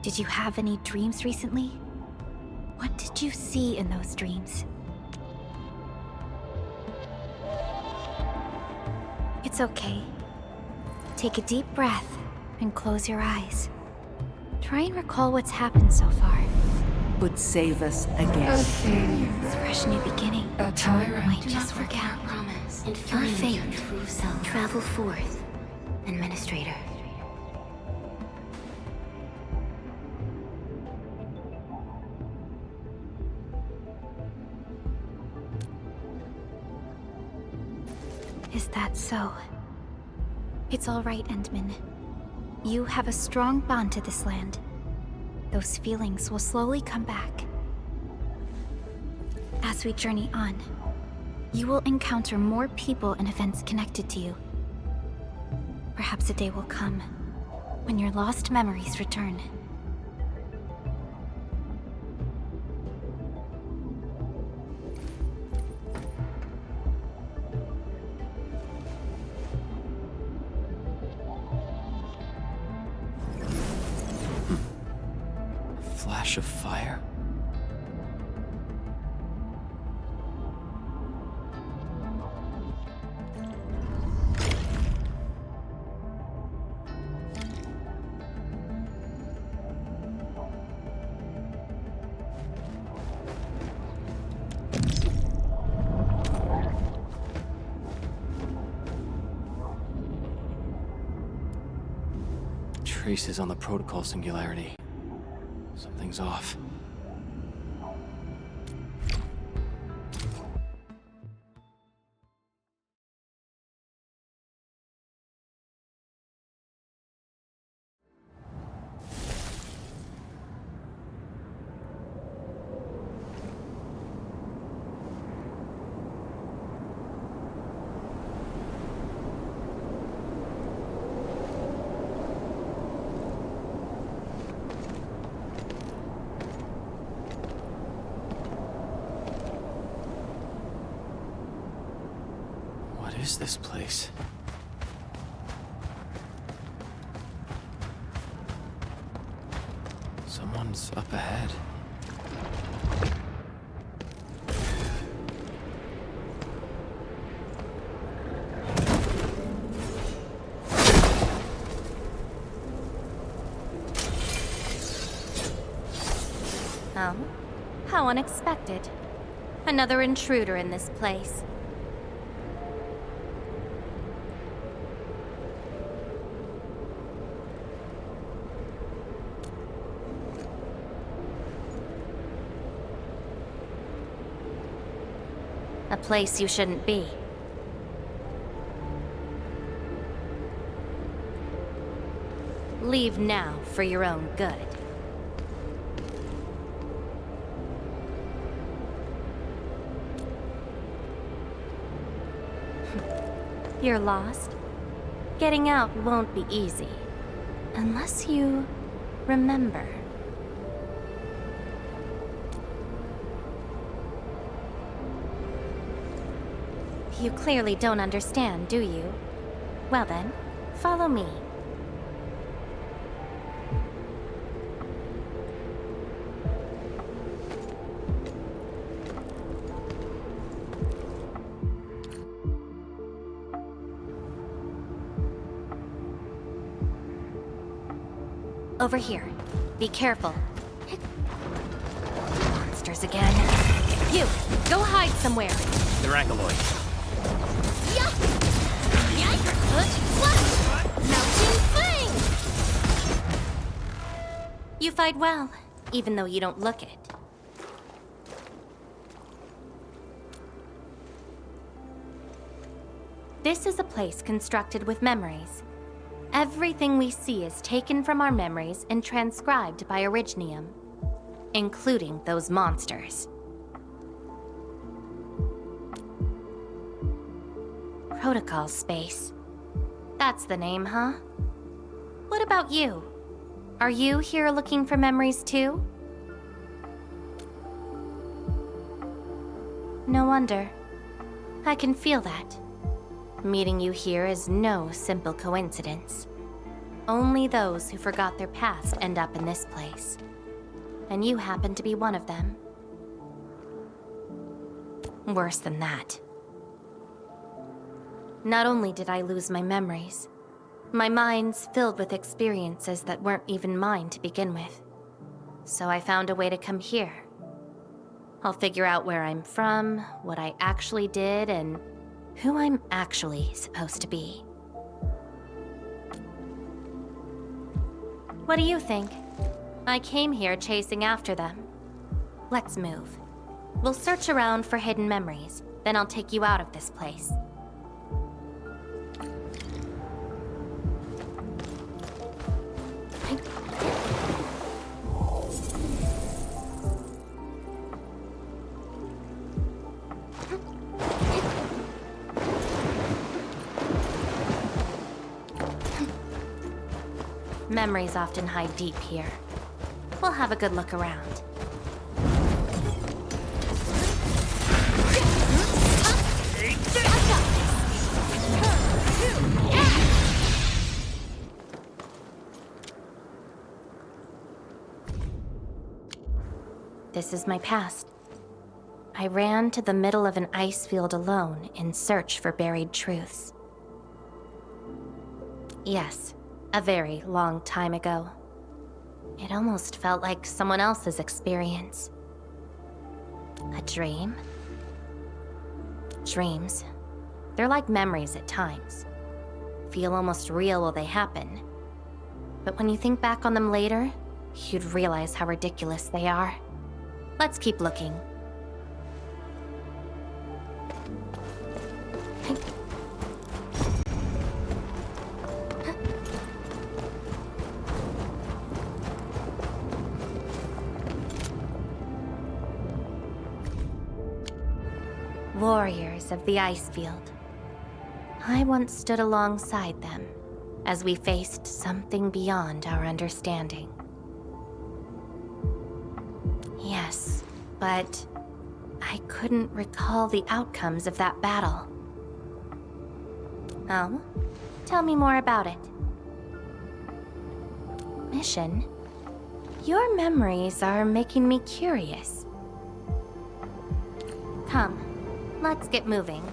Did you have any dreams recently? What did you see in those dreams? It's okay. Take a deep breath and close your eyes. Try and recall what's happened so far. Would save us again. A failure. It's a fresh new beginning. A tyrant. Might just forget. Promise. Your Find fate. your true self. Travel forth, Administrator. Is that so? It's all right, Endman. You have a strong bond to this land. Those feelings will slowly come back. As we journey on, you will encounter more people and events connected to you. Perhaps a day will come when your lost memories return. Flash of fire? Traces on the protocol singularity. Something's off. What is this place? Someone's up ahead. Oh? How unexpected. Another intruder in this place. A place you shouldn't be. Leave now for your own good. You're lost? Getting out won't be easy. Unless you remember. You clearly don't understand, do you? Well then, follow me. Over here. Be careful. Monsters again. You, go hide somewhere. They're ankleoid. You fight well, even though you don't look it. This is a place constructed with memories. Everything we see is taken from our memories and transcribed by Originium, including those monsters. Protocol space. That's the name, huh? What about you? Are you here looking for memories too? No wonder. I can feel that. Meeting you here is no simple coincidence. Only those who forgot their past end up in this place. And you happen to be one of them. Worse than that. Not only did I lose my memories, my mind's filled with experiences that weren't even mine to begin with. So I found a way to come here. I'll figure out where I'm from, what I actually did, and who I'm actually supposed to be. What do you think? I came here chasing after them. Let's move. We'll search around for hidden memories, then I'll take you out of this place. Memories often hide deep here. We'll have a good look around. This is my past. I ran to the middle of an ice field alone in search for buried truths. Yes. A very long time ago. It almost felt like someone else's experience. A dream? Dreams. They're like memories at times. Feel almost real while they happen. But when you think back on them later, you'd realize how ridiculous they are. Let's keep looking. Warriors of the ice field. I once stood alongside them as we faced something beyond our understanding. Yes, but I couldn't recall the outcomes of that battle. Oh? Tell me more about it. Mission? Your memories are making me curious. Come. Let's get moving.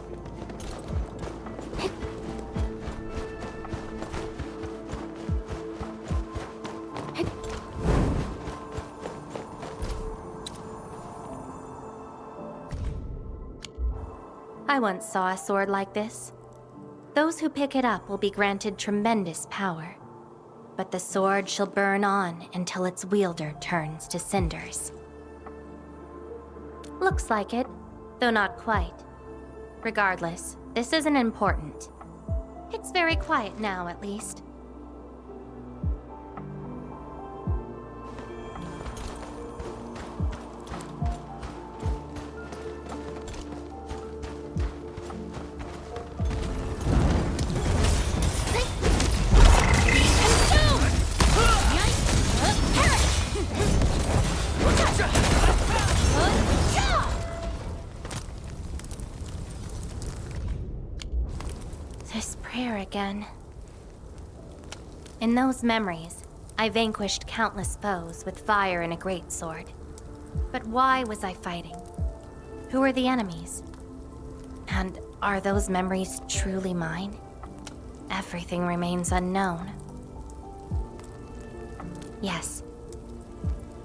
I once saw a sword like this. Those who pick it up will be granted tremendous power, but the sword shall burn on until its wielder turns to cinders. Looks like it. Though not quite. Regardless, this isn't important. It's very quiet now, at least. Again. In those memories, I vanquished countless foes with fire and a greatsword. But why was I fighting? Who were the enemies? And are those memories truly mine? Everything remains unknown. Yes.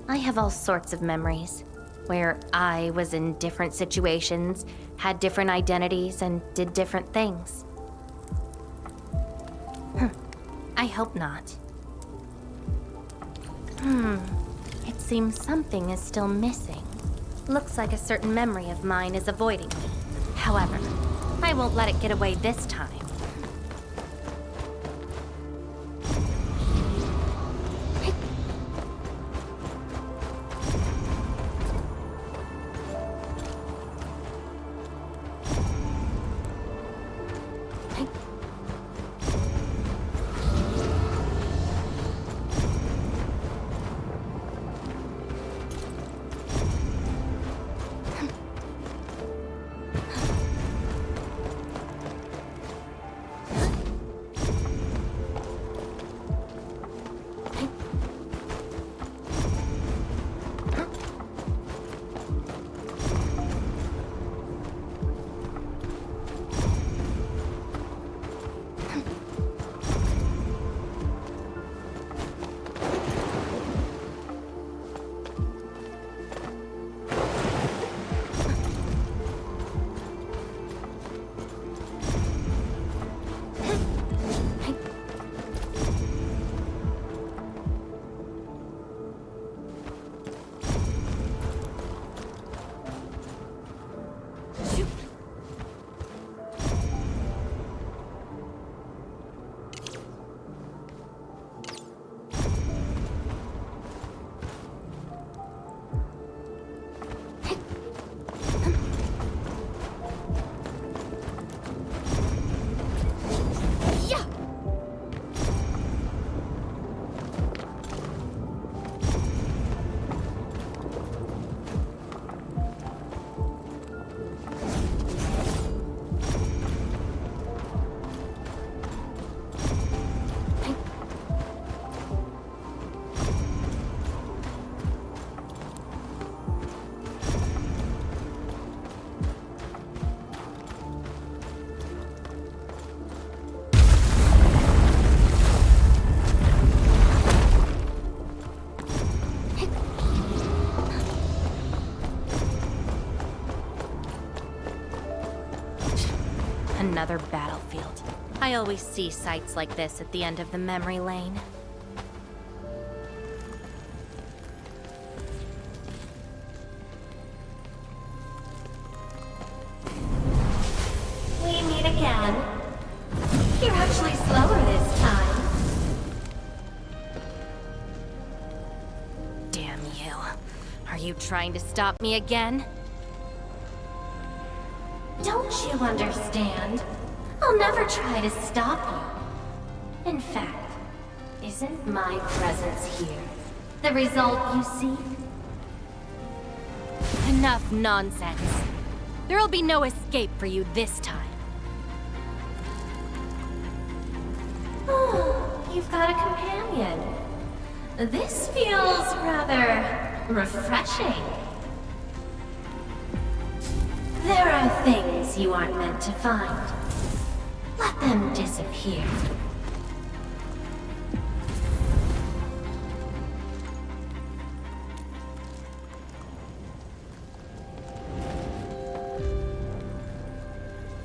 I have all sorts of memories, where I was in different situations, had different identities, and did different things. I hope not. It seems something is still missing. Looks like a certain memory of mine is avoiding me. However, I won't let it get away this time. another battlefield. I always see sights like this at the end of the memory lane. We meet again. You're actually slower this time. Damn you. Are you trying to stop me again? Don't you understand? I'll never try to stop you. In fact, isn't my presence here the result you seek? Enough nonsense. There'll be no escape for you this time. Oh, you've got a companion. This feels rather refreshing. There are things you aren't meant to find. Let them disappear.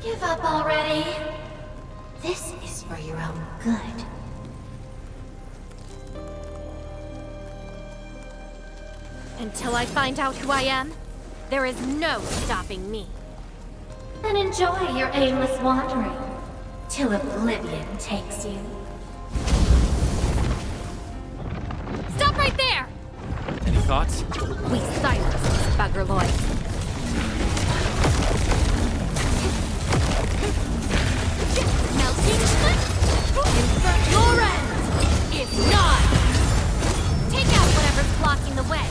Give up already. This is for your own good. Until I find out who I am, there is no stopping me. Then enjoy your aimless wandering, till oblivion takes you. Stop right there! Any thoughts? We silence this buggerloid. Melting your end is not! Take out whatever's blocking the way.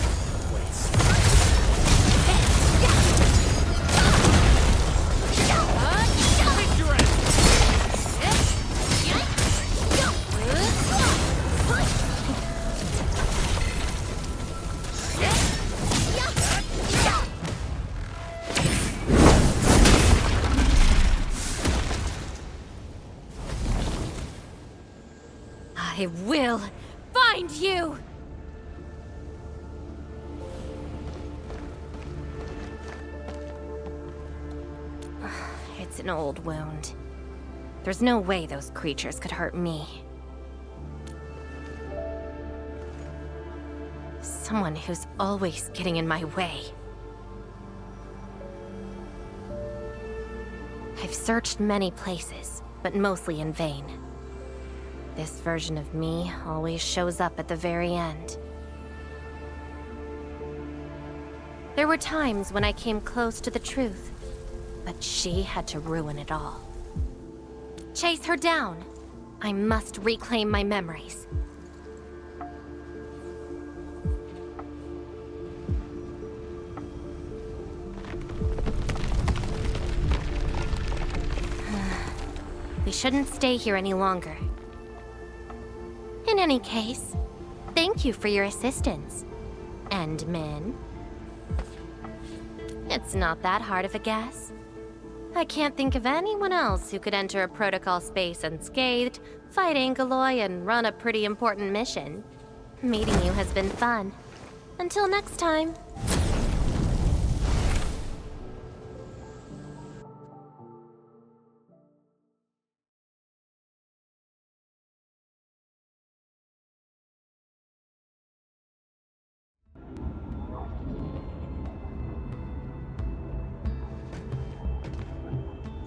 I will find you! It's an old wound. There's no way those creatures could hurt me. Someone who's always getting in my way. I've searched many places, but mostly in vain. This version of me always shows up at the very end. There were times when I came close to the truth, but she had to ruin it all. Chase her down. I must reclaim my memories. We shouldn't stay here any longer. In any case, thank you for your assistance, Endmin. It's not that hard of a guess. I can't think of anyone else who could enter a protocol space unscathed, fight Angeloi, and run a pretty important mission. Meeting you has been fun. Until next time.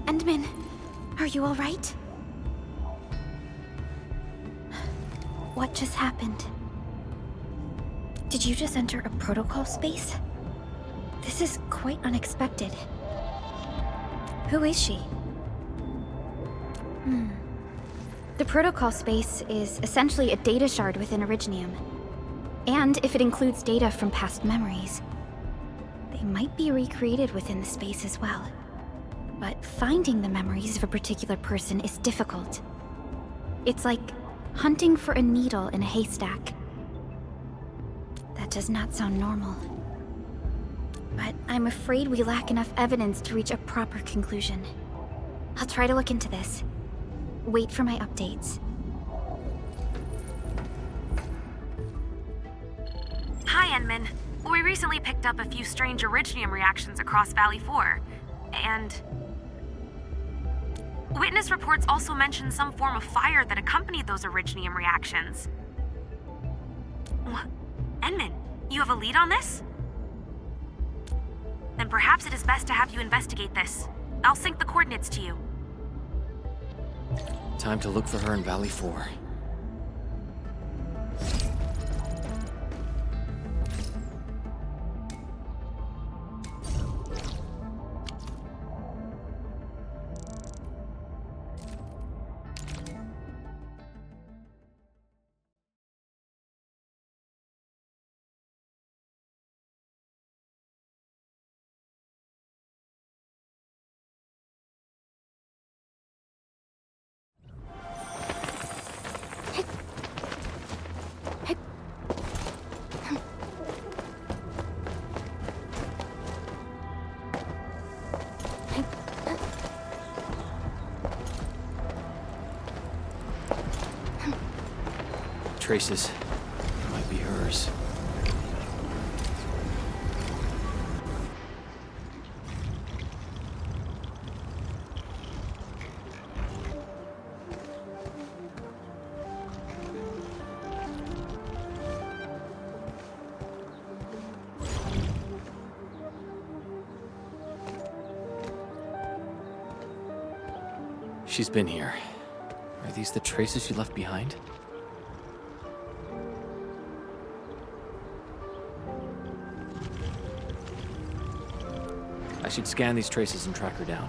Endmin, are you all right? What just happened? Did you just enter a protocol space? This is quite unexpected. Who is she? The protocol space is essentially a data shard within Originium. And if it includes data from past memories, they might be recreated within the space as well. But finding the memories of a particular person is difficult. It's like hunting for a needle in a haystack. That does not sound normal. But I'm afraid we lack enough evidence to reach a proper conclusion. I'll try to look into this. Wait for my updates. Hi, Endmin. We recently picked up a few strange Originium reactions across Valley 4, and... Witness reports also mention some form of fire that accompanied those originium reactions. Enman, you have a lead on this? Then perhaps it is best to have you investigate this. I'll sync the coordinates to you. Time to look for her in Valley 4. Traces. It might be hers. She's been here. Are these the traces she left behind? I should scan these traces and track her down.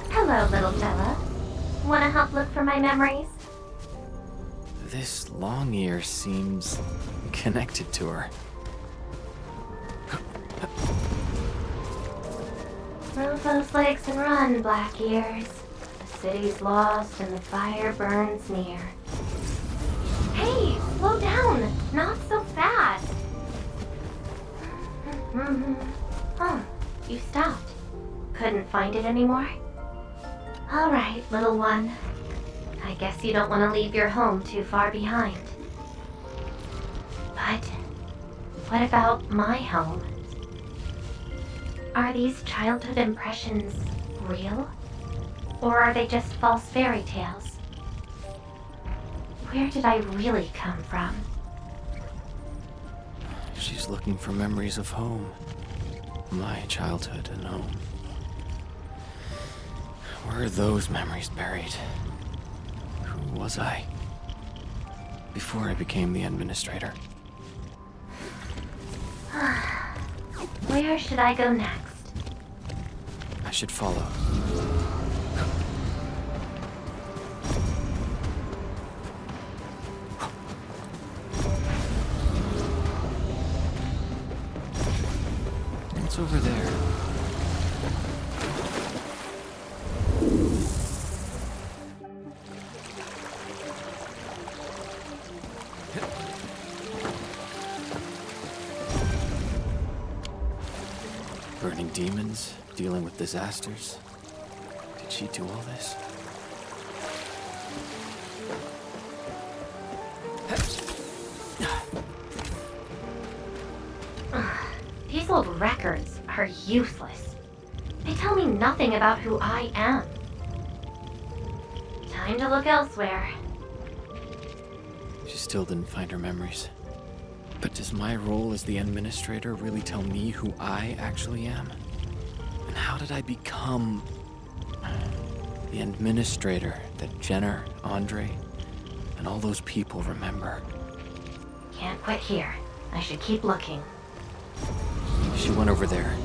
Hello, little fella. Wanna help look for my memories? This long ear seems connected to her. Move those legs and run, Black Ears. The city's lost and the fire burns near. Hey, slow down! Not so fast! Oh, you stopped. Couldn't find it anymore? Alright, little one. I guess you don't want to leave your home too far behind. But what about my home? Are these childhood impressions real? Or are they just false fairy tales? Where did I really come from? She's looking for memories of home. My childhood and home. Where are those memories buried? Who was I? Before I became the administrator. Where should I go next? I should follow. What's over there? Burning demons, dealing with disasters. Did she do all this? These old records are useless. They tell me nothing about who I am. Time to look elsewhere. She still didn't find her memories. But does my role as the administrator really tell me who I actually am? And how did I become the administrator that Jenner, Andre, and all those people remember? Can't quit here. I should keep looking. She went over there.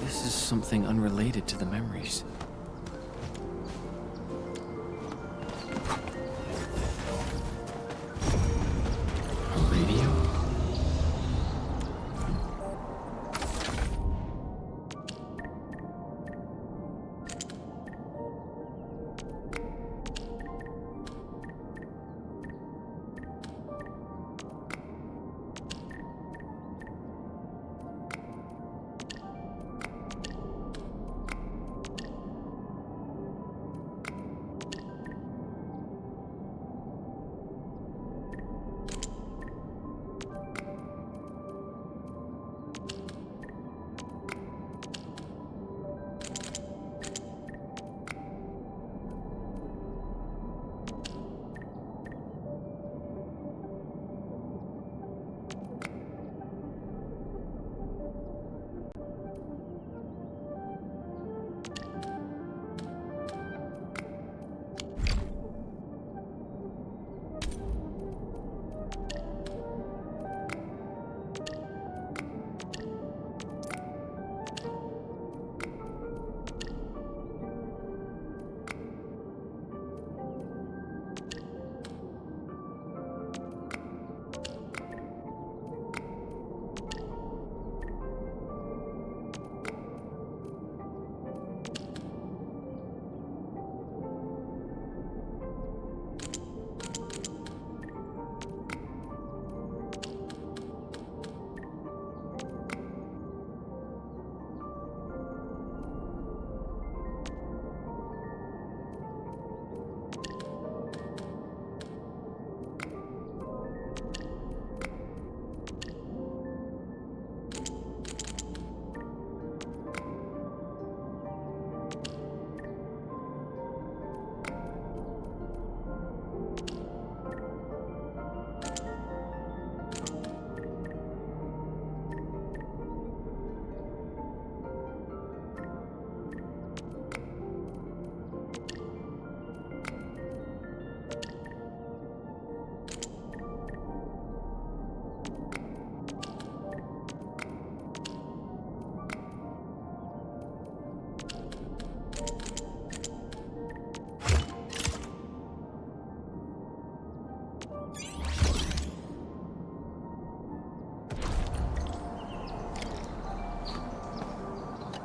This is something unrelated to the memories. A radio?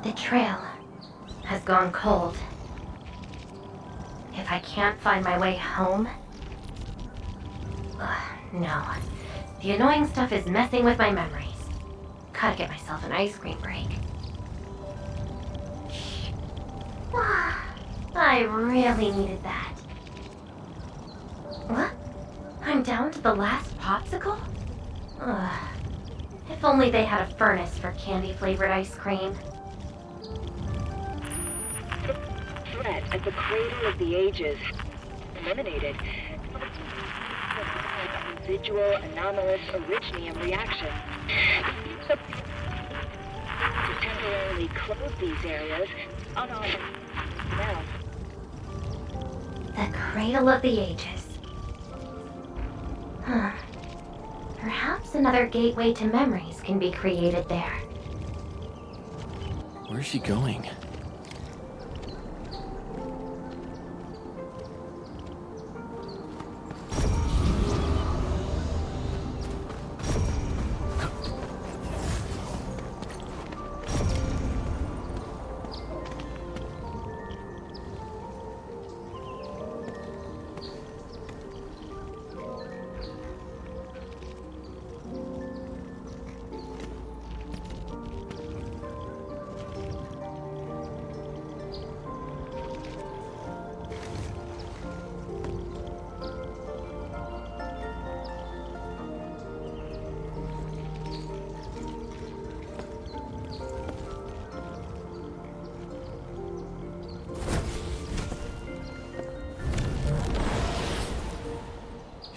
The trail has gone cold. If I can't find my way home... no. The annoying stuff is messing with my memories. Gotta get myself an ice cream break. I really needed that. What? I'm down to the last popsicle? If only they had a furnace for candy-flavored ice cream. Threat at the Cradle of the Ages. Eliminated. Residual anomalous originium reaction. To temporarily close these areas on our now. The Cradle of the Ages. Perhaps another gateway to memories can be created there. Where's she going?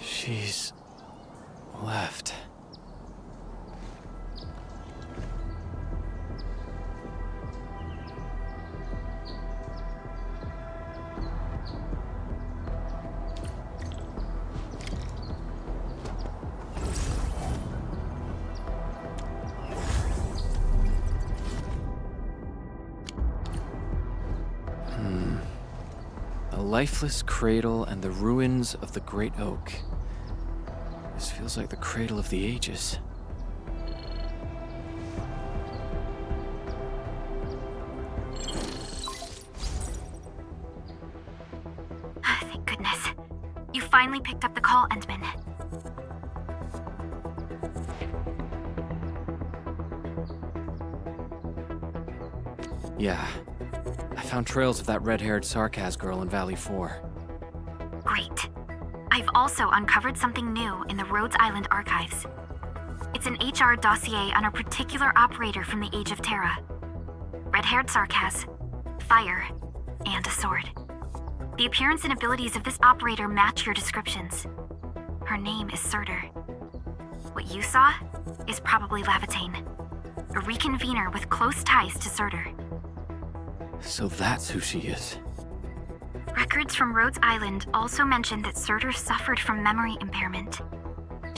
She's left. A lifeless cradle and the ruins of the Great Oak. This feels like the Cradle of the Ages. Thank goodness. You finally picked up the call, Endman. Yeah. I found trails of that red-haired Sarkaz girl in Valley 4. Great. I've also uncovered something new in the Rhodes Island archives. It's an HR dossier on a particular operator from the Age of Terra. Red-haired Sarkaz, fire, and a sword. The appearance and abilities of this operator match your descriptions. Her name is Surtur. What you saw is probably Laevatain, a reconvener with close ties to Surtur. So that's who she is. Records from Rhodes Island also mention that Surtur suffered from memory impairment.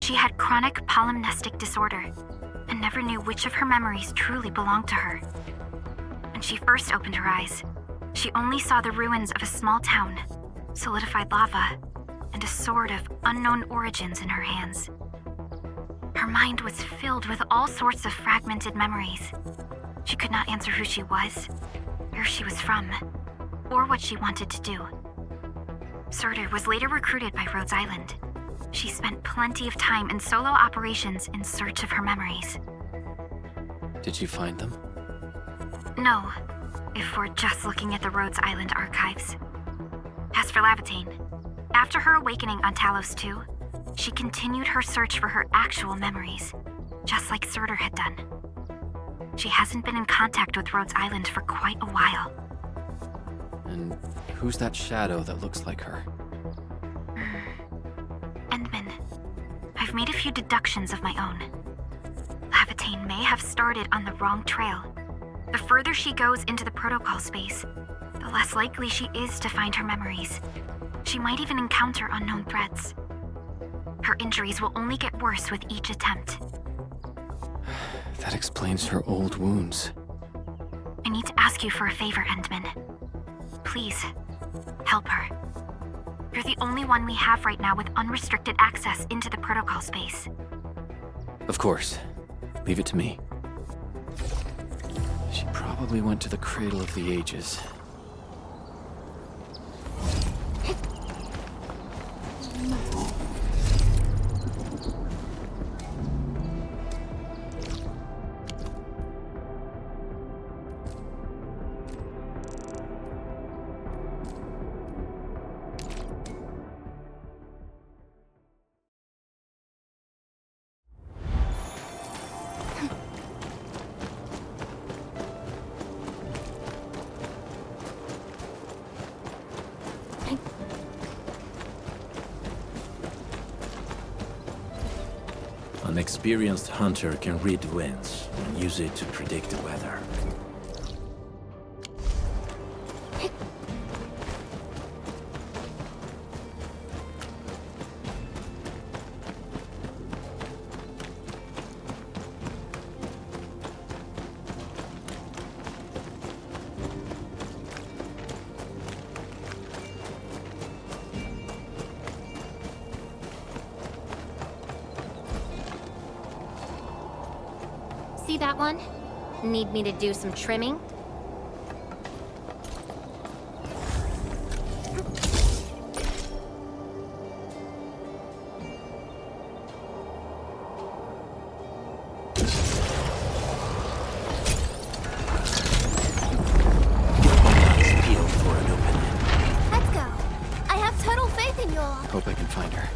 She had chronic polymnestic disorder and never knew which of her memories truly belonged to her. When she first opened her eyes, she only saw the ruins of a small town, solidified lava, and a sword of unknown origins in her hands. Her mind was filled with all sorts of fragmented memories. She could not answer who she was, where she was from, or what she wanted to do. Surtur was later recruited by Rhodes Island. She spent plenty of time in solo operations in search of her memories. Did you find them? No, if we're just looking at the Rhodes Island archives. As for Laevatain, after her awakening on Talos 2, she continued her search for her actual memories, just like Surtur had done. She hasn't been in contact with Rhodes Island for quite a while. And who's that shadow that looks like her? Endman, I've made a few deductions of my own. Laevatain may have started on the wrong trail. The further she goes into the protocol space, the less likely she is to find her memories. She might even encounter unknown threats. Her injuries will only get worse with each attempt. That explains her old wounds. I need to ask you for a favor, Endman. Please, help her. You're the only one we have right now with unrestricted access into the protocol space. Of course. Leave it to me. She probably went to the Cradle of the Ages. An experienced hunter can read winds and use it to predict the weather. See that one? Need me to do some trimming? Peeled for an opening. Let's go. I have total faith in you all. Hope I can find her.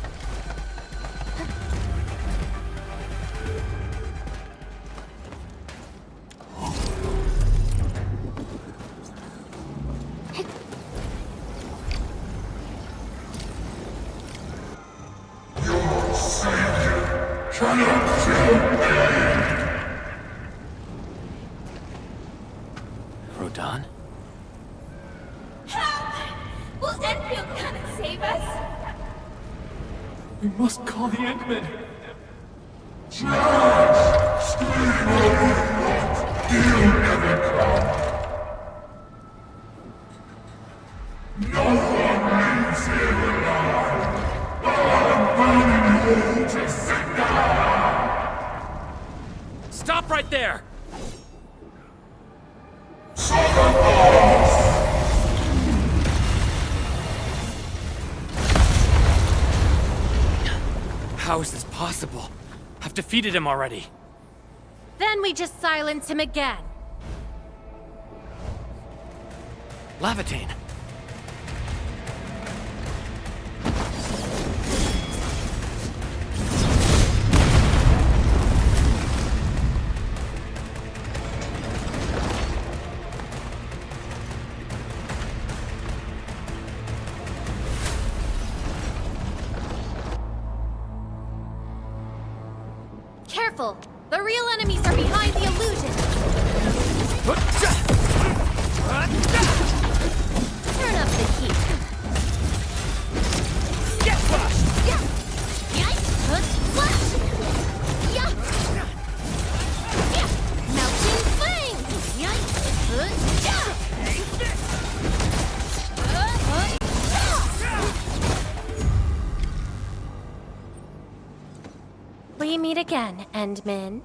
Rodan? Will Enfield come and save us? We must call the Endmen! Stop right there! How is this possible? I've defeated him already. Then we just silence him again. Laevatain! Careful! The real enemies are behind the illusion! Turn up the heat. Get crushed! Melting flame! We meet again, Endmin.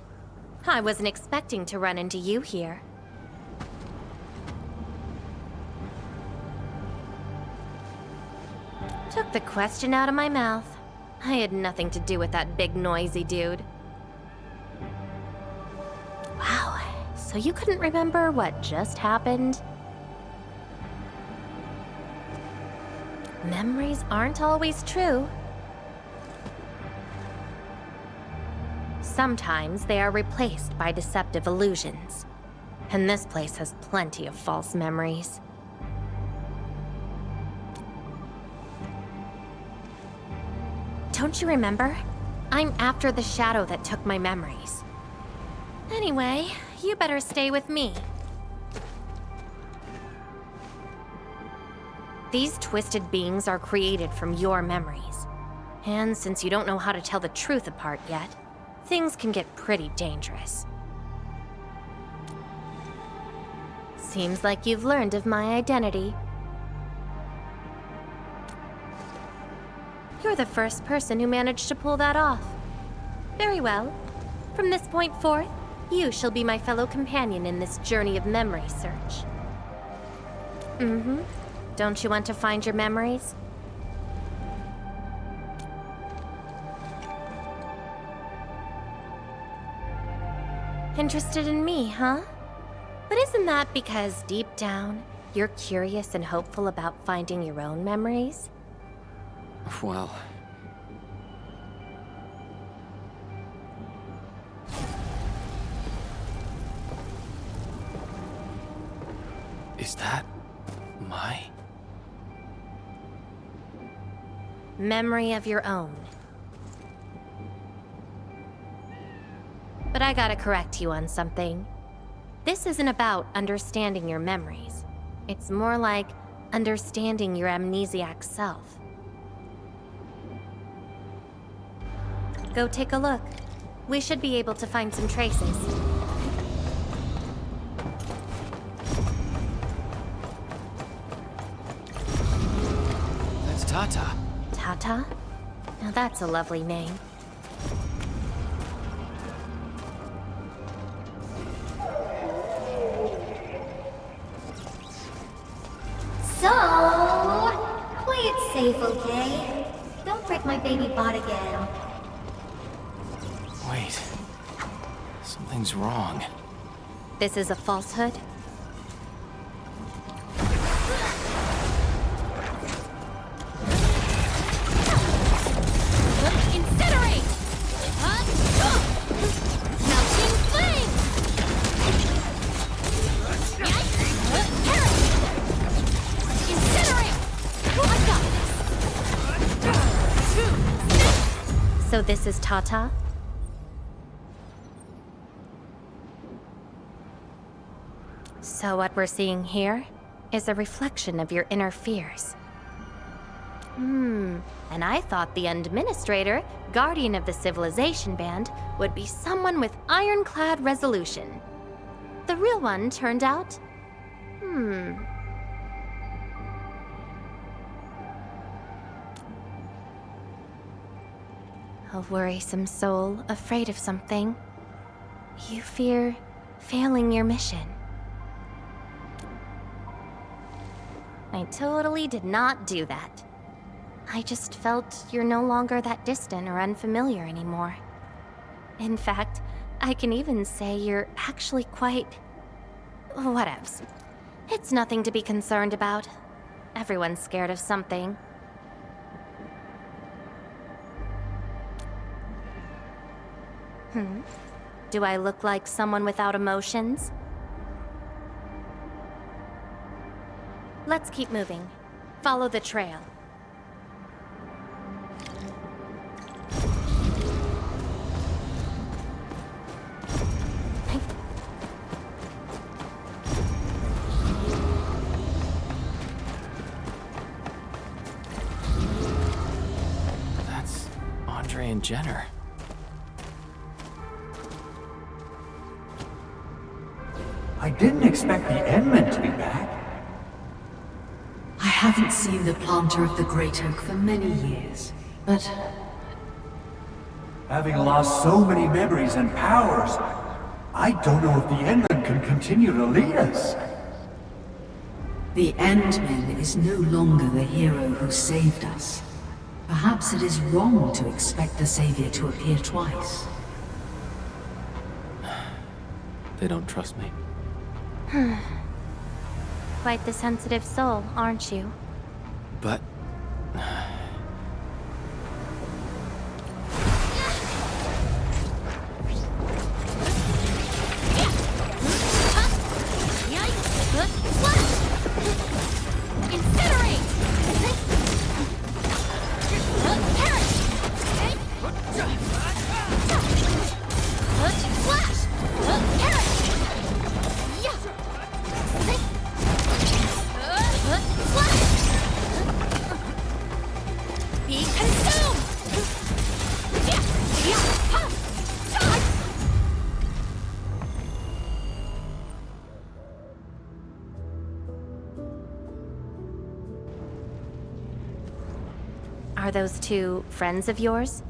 I wasn't expecting to run into you here. Took the question out of my mouth. I had nothing to do with that big noisy dude. Wow, so you couldn't remember what just happened? Memories aren't always true. Sometimes they are replaced by deceptive illusions. And this place has plenty of false memories. Don't you remember? I'm after the shadow that took my memories. Anyway, you better stay with me. These twisted beings are created from your memories. And since you don't know how to tell the truth apart yet, things can get pretty dangerous. Seems like you've learned of my identity. You're the first person who managed to pull that off. Very well. From this point forth, You shall be my fellow companion in this journey of memory search. Don't you want to find your memories? Interested in me, huh? But isn't that because deep down, you're curious and hopeful about finding your own memories? Well... Is that... my... Memory of your own. But I gotta correct you on something. This isn't about understanding your memories. It's more like understanding your amnesiac self. Go take a look. We should be able to find some traces. That's Tata. Tata? Now that's a lovely name. So, play it safe, okay? Don't break my baby bot again. Wait. Something's wrong. This is a falsehood? Incinerate! Melting flame! Incinerate! I got this! So this is Tata? So what we're seeing here is a reflection of your inner fears. And I thought the Administrator, Guardian of the Civilization Band, would be someone with ironclad resolution. The real one turned out... A worrisome soul afraid of something. You fear failing your mission. I totally did not do that. I just felt you're no longer that distant or unfamiliar anymore. In fact, I can even say you're actually quite... whatevs. It's nothing to be concerned about. Everyone's scared of something. Do I look like someone without emotions? Let's keep moving. Follow the trail. That's Andre and Jenner. I didn't expect the Endmen to be back. I haven't seen the planter of the Great Oak for many years, but Having lost so many memories and powers, I don't know if the Endmen can continue to lead us. the Endman is no longer the hero who saved us. Perhaps it is wrong to expect the Savior to appear twice. They don't trust me. Quite the sensitive soul, aren't you? But... Are those two friends of yours?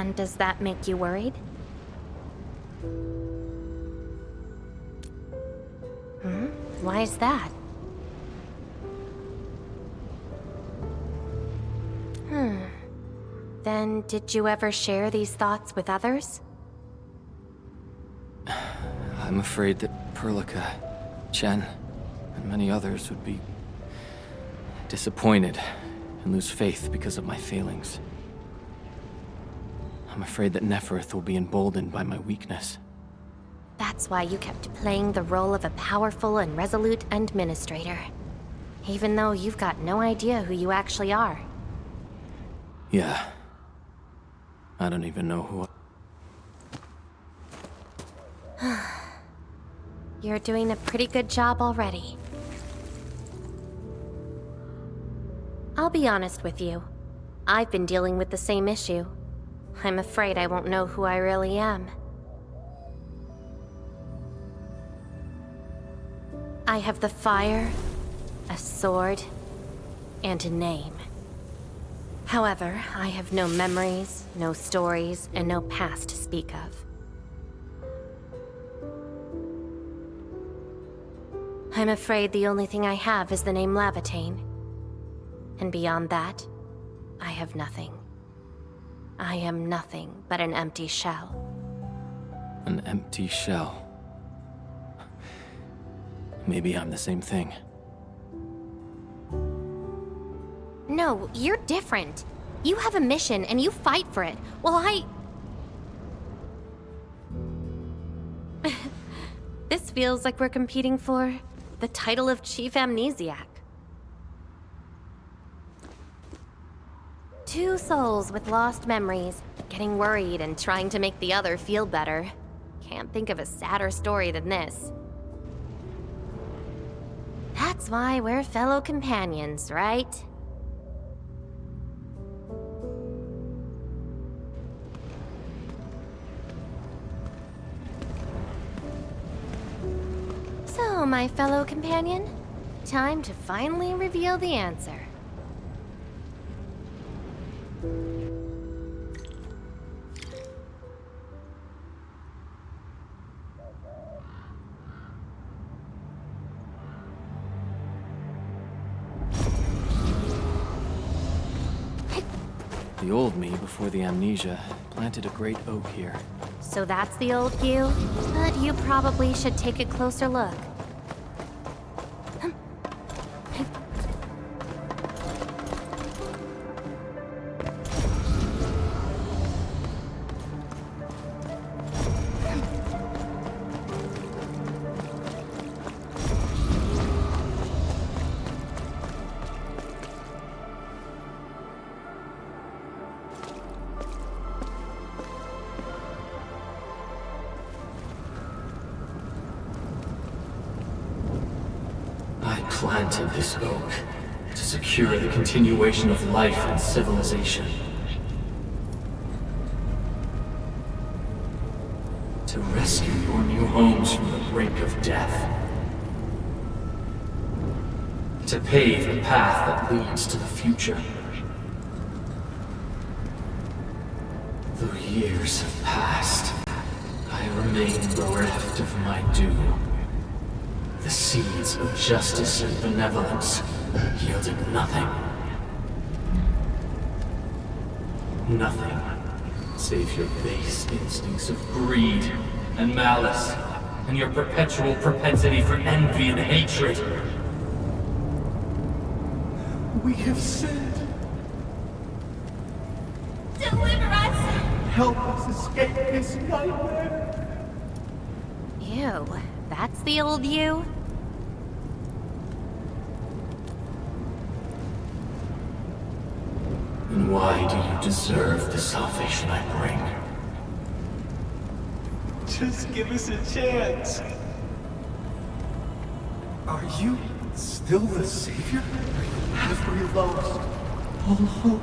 And does that make you worried? Why is that? Then, did you ever share these thoughts with others? I'm afraid that Perlica, Chen, and many others would be disappointed and lose faith because of my failings. I'm afraid that Neferth will be emboldened by my weakness. That's why you kept playing the role of a powerful and resolute administrator. Even though you've got no idea who you actually are. Yeah. I don't even know who You're doing a pretty good job already. I'll be honest with you. I've been dealing with the same issue. I'm afraid I won't know who I really am. I have the fire, a sword, and a name. However, I have no memories, no stories, and no past to speak of. I'm afraid the only thing I have is the name Laevatain. And beyond that, I have nothing. I am nothing but an empty shell. An empty shell. Maybe I'm the same thing. No, you're different. You have a mission and you fight for it, while This feels like we're competing for the title of Chief Amnesiac. Two souls with lost memories, getting worried and trying to make the other feel better. Can't think of a sadder story than this. That's why we're fellow companions, right? So, my fellow companion, time to finally reveal the answer. The old me, before the amnesia, planted a great oak here. So that's the old you? But you probably should take a closer look. I planted this oak to secure the continuation of life and civilization. To rescue your new homes from the brink of death. To pave the path that leads to the future. Though years have passed, I remain bereft of my due. The seeds of justice and benevolence yielded nothing. Nothing save your base instincts of greed and malice, and your perpetual propensity for envy and hatred. We have sinned. Deliver us! Help us escape this nightmare. Ew, that's the old you? And why do you deserve the salvation I bring? Just give us a chance. Are you still the savior? Have we lost all hope?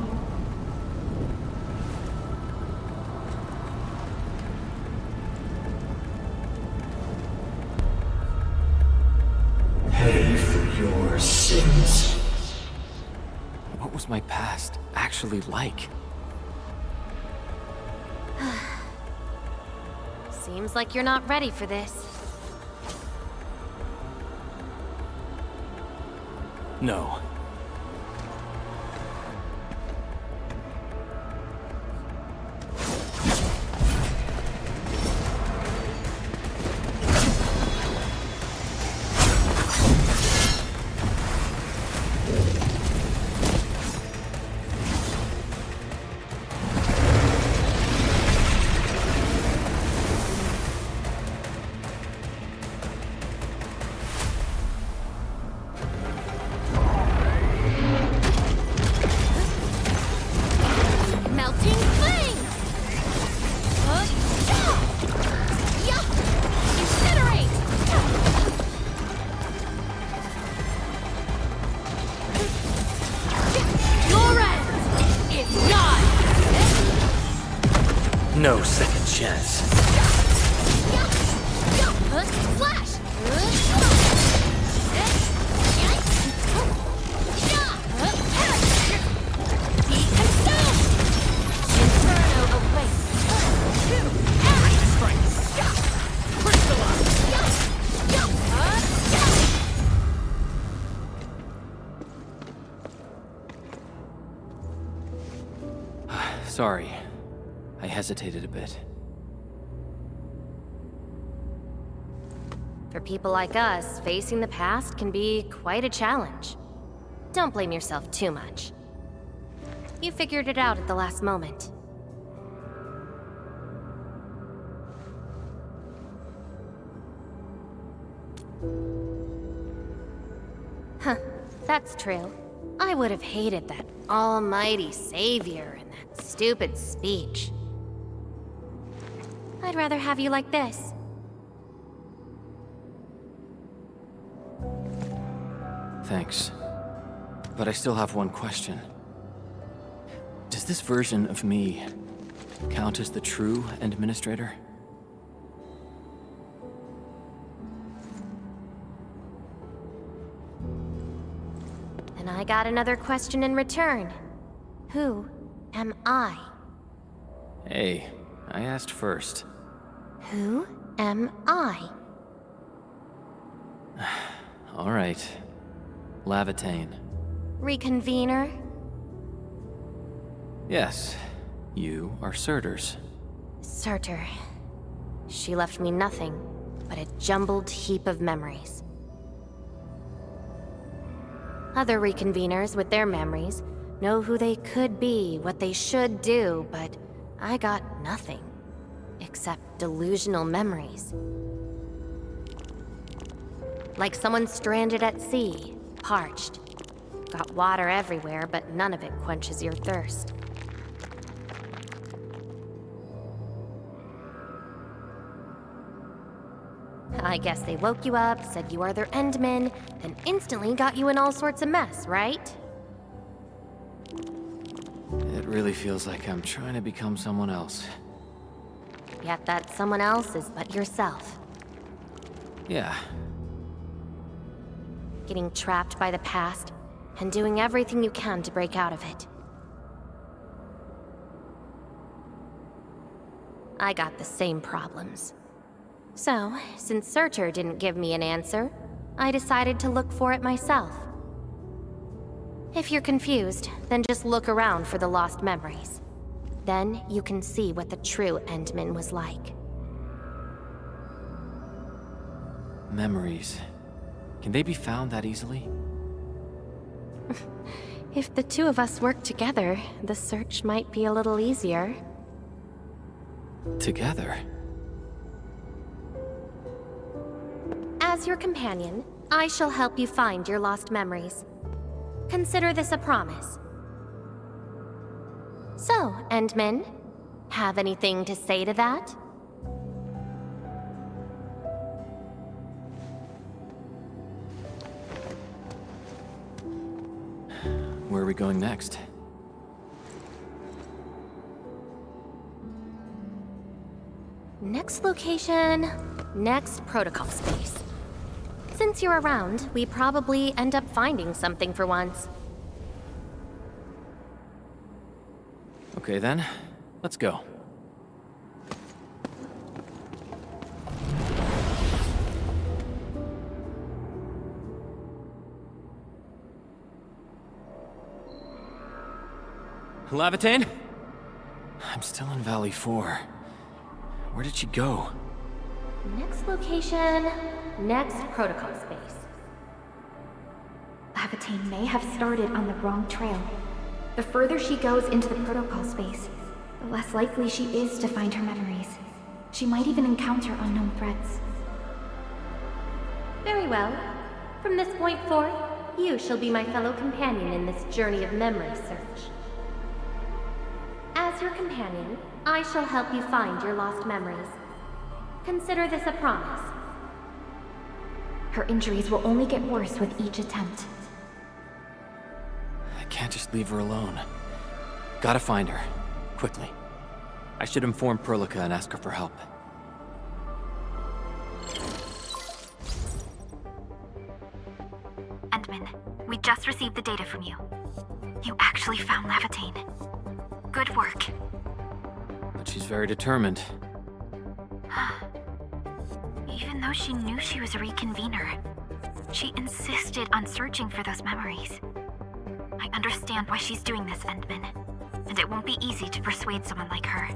Pay for your sins. What was my past actually like? Seems like you're not ready for this. No. No second chance. Flash! Be consumed! Inferno awaits. Sorry. I hesitated a bit. For people like us, facing the past can be quite a challenge. Don't blame yourself too much. You figured it out at the last moment. Huh, that's true. I would have hated that almighty savior and that stupid speech. I'd rather have you like this. Thanks. But I still have one question. Does this version of me count as the true administrator? And I got another question in return. Who am I? Hey, I asked first. Who am I? All right. Laevatain. Reconvener? Yes, you are Surtur's. Surtur. She left me nothing but a jumbled heap of memories. Other reconveners with their memories know who they could be, what they should do, but I got nothing. Except delusional memories. Like someone stranded at sea, parched. Got water everywhere, but none of it quenches your thirst. I guess they woke you up, said you are their endman, then instantly got you in all sorts of mess, right? It really feels like I'm trying to become someone else. Yet that someone else is but yourself. Yeah. Getting trapped by the past, and doing everything you can to break out of it. I got the same problems. So, since Surtur didn't give me an answer, I decided to look for it myself. If you're confused, then just look around for the lost memories. Then you can see what the true Endman was like. Memories. Can they be found that easily? If the two of us work together, the search might be a little easier. Together? As your companion, I shall help you find your lost memories. Consider this a promise. So, Endman, have anything to say to that? Where are we going next? Next location, next protocol space. Since you're around, we probably end up finding something for once. Okay then, let's go. Laevatain? I'm still in Valley 4. Where did she go? Next location, next protocol space. Laevatain may have started on the wrong trail. The further she goes into the protocol space, the less likely she is to find her memories. She might even encounter unknown threats. Very well. From this point forth, you shall be my fellow companion in this journey of memory search. As your companion, I shall help you find your lost memories. Consider this a promise. Her injuries will only get worse with each attempt. I can't just leave her alone. Gotta find her. Quickly. I should inform Perlica and ask her for help. Endman, we just received the data from you. You actually found Laevatain. Good work. But she's very determined. Even though she knew she was a reconvener, she insisted on searching for those memories. I understand why she's doing this, Endman, and it won't be easy to persuade someone like her.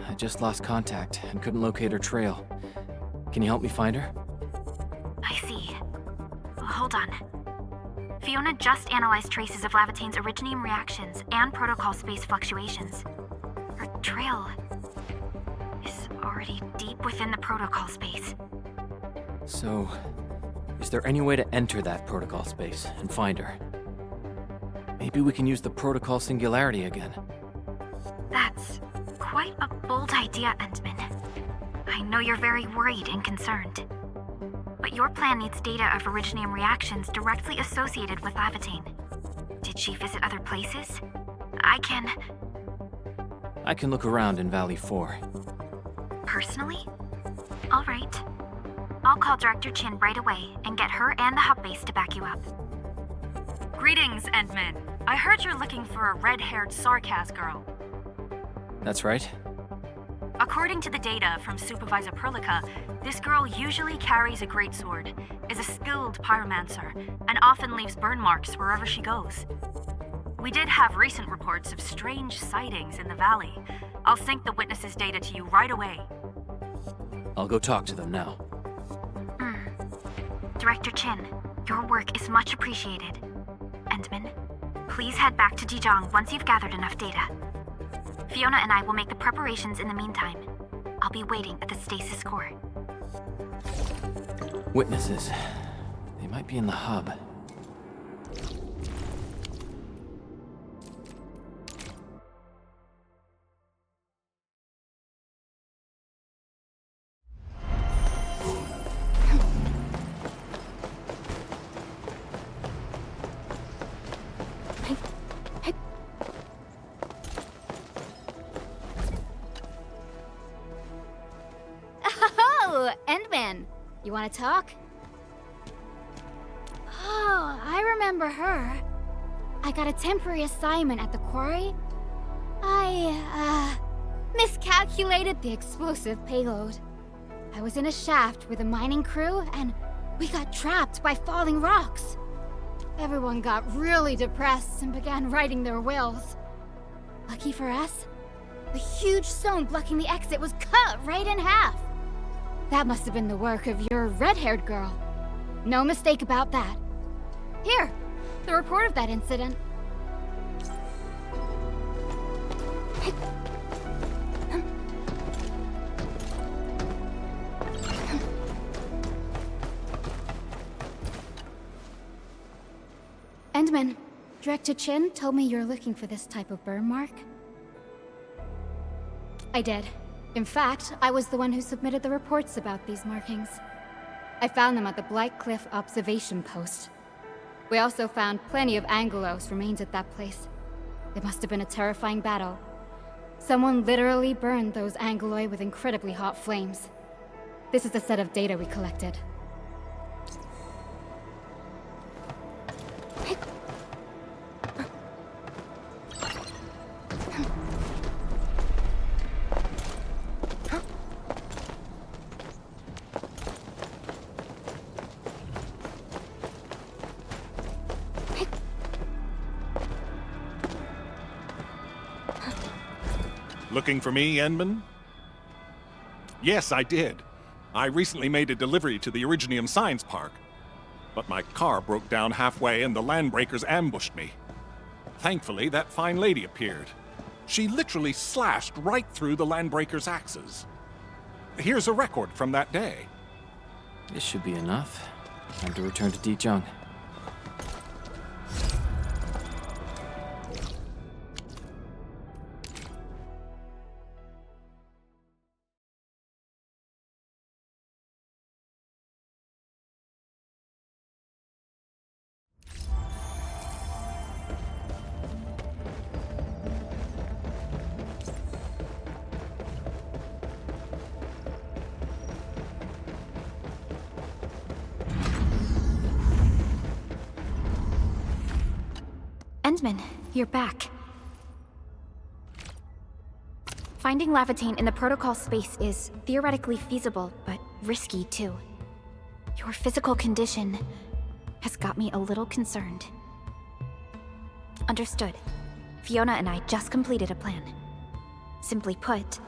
I just lost contact and couldn't locate her trail. Can you help me find her? I see. Hold on. Fiona just analyzed traces of Laevatain's originium reactions and protocol space fluctuations. Her trail is already deep within the protocol space. So, is there any way to enter that protocol space and find her? Maybe we can use the protocol singularity again. That's quite a bold idea, Endman. I know you're very worried and concerned. But your plan needs data of originium reactions directly associated with Laevatain. Did she visit other places? I can look around in Valley 4. Personally? All right. I'll call Director Chin right away and get her and the hub base to back you up. Greetings, Endman. I heard you're looking for a red-haired Sarkaz girl. That's right. According to the data from Supervisor Perlica, this girl usually carries a greatsword, is a skilled pyromancer, and often leaves burn marks wherever she goes. We did have recent reports of strange sightings in the valley. I'll sync the witnesses' data to you right away. I'll go talk to them now. Director Chin, your work is much appreciated. Endman, please head back to Dijong once you've gathered enough data. Fiona and I will make the preparations in the meantime. I'll be waiting at the stasis core. Witnesses. They might be in the hub. Endman, you want to talk? Oh, I remember her. I got a temporary assignment at the quarry. I, miscalculated the explosive payload. I was in a shaft with a mining crew, and we got trapped by falling rocks. Everyone got really depressed and began writing their wills. Lucky for us, the huge stone blocking the exit was cut right in half. That must have been the work of your red-haired girl. No mistake about that. Here, the report of that incident. Endman, Director Chin told me you're looking for this type of burn mark. I did. In fact, I was the one who submitted the reports about these markings. I found them at the Blight Cliff observation post. We also found plenty of Angelos remains at that place. It must have been a terrifying battle. Someone literally burned those Angeloi with incredibly hot flames. This is a set of data we collected. Looking for me, Endman? Yes, I did. I recently made a delivery to the Originium Science Park. But my car broke down halfway and the Landbreakers ambushed me. Thankfully, that fine lady appeared. She literally slashed right through the Landbreakers' axes. Here's a record from that day. This should be enough. Time to return to Dijung. Endman, you're back. Finding Laevatain in the protocol space is theoretically feasible, but risky too. Your physical condition has got me a little concerned. Understood. Fiona and I just completed a plan. Simply put,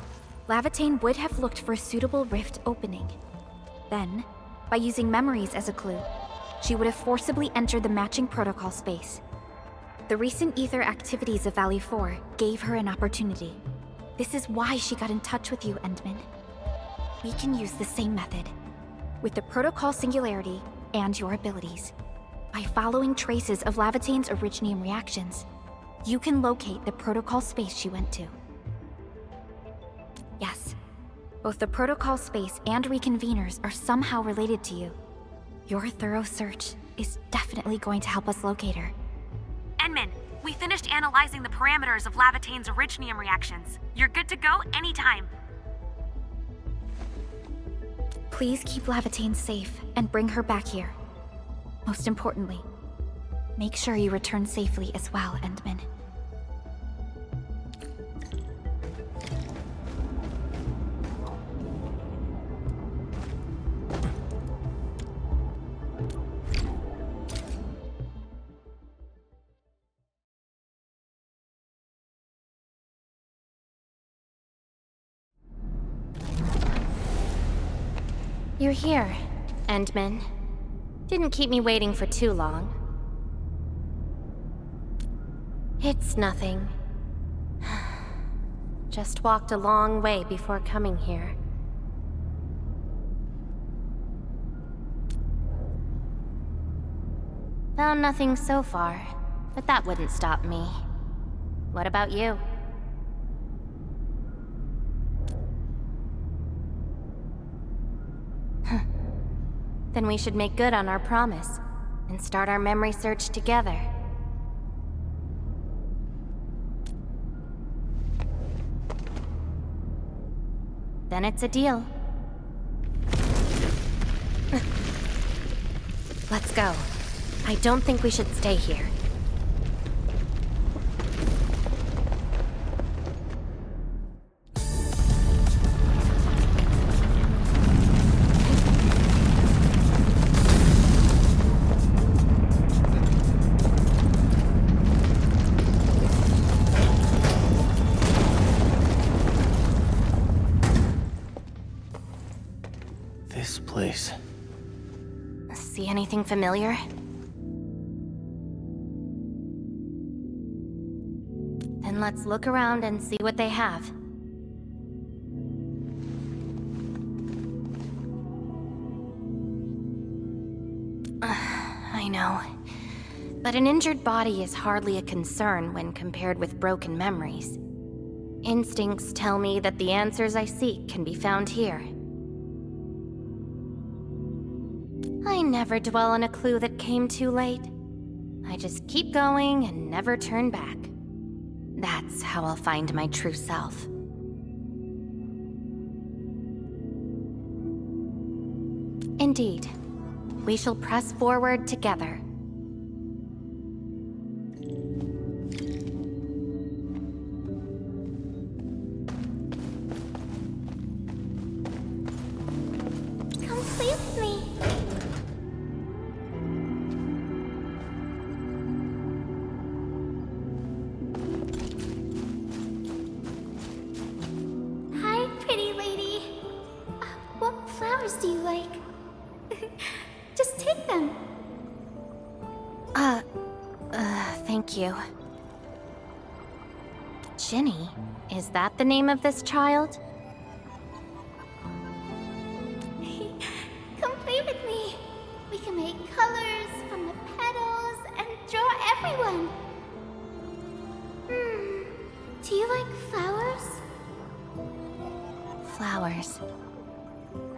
Laevatain would have looked for a suitable rift opening. Then, by using memories as a clue, she would have forcibly entered the matching protocol space. The recent ether activities of Valley 4 gave her an opportunity. This is why she got in touch with you, Endman. We can use the same method, with the protocol singularity and your abilities. By following traces of Laevatain's Originium reactions, you can locate the protocol space she went to. Yes, both the protocol space and reconveners are somehow related to you. Your thorough search is definitely going to help us locate her. Endman, we finished analyzing the parameters of Laevatain's Originium reactions. You're good to go anytime. Please keep Laevatain safe and bring her back here. Most importantly, make sure you return safely as well, Endman. You're here, Endman. Didn't keep me waiting for too long. It's nothing. Just walked a long way before coming here. Found nothing so far, but that wouldn't stop me. What about you? Then we should make good on our promise and start our memory search together. Then it's a deal. Let's go. I don't think we should stay here. This place. See anything familiar? Then let's look around and see what they have. I know. But an injured body is hardly a concern when compared with broken memories. Instincts tell me that the answers I seek can be found here. I never dwell on a clue that came too late. I just keep going and never turn back. That's how I'll find my true self. Indeed, we shall press forward together. flowers do you like? Just take them. Thank you. Ginny, is that the name of this child? Come play with me. We can make colors from the petals and draw everyone. Do you like flowers? Flowers.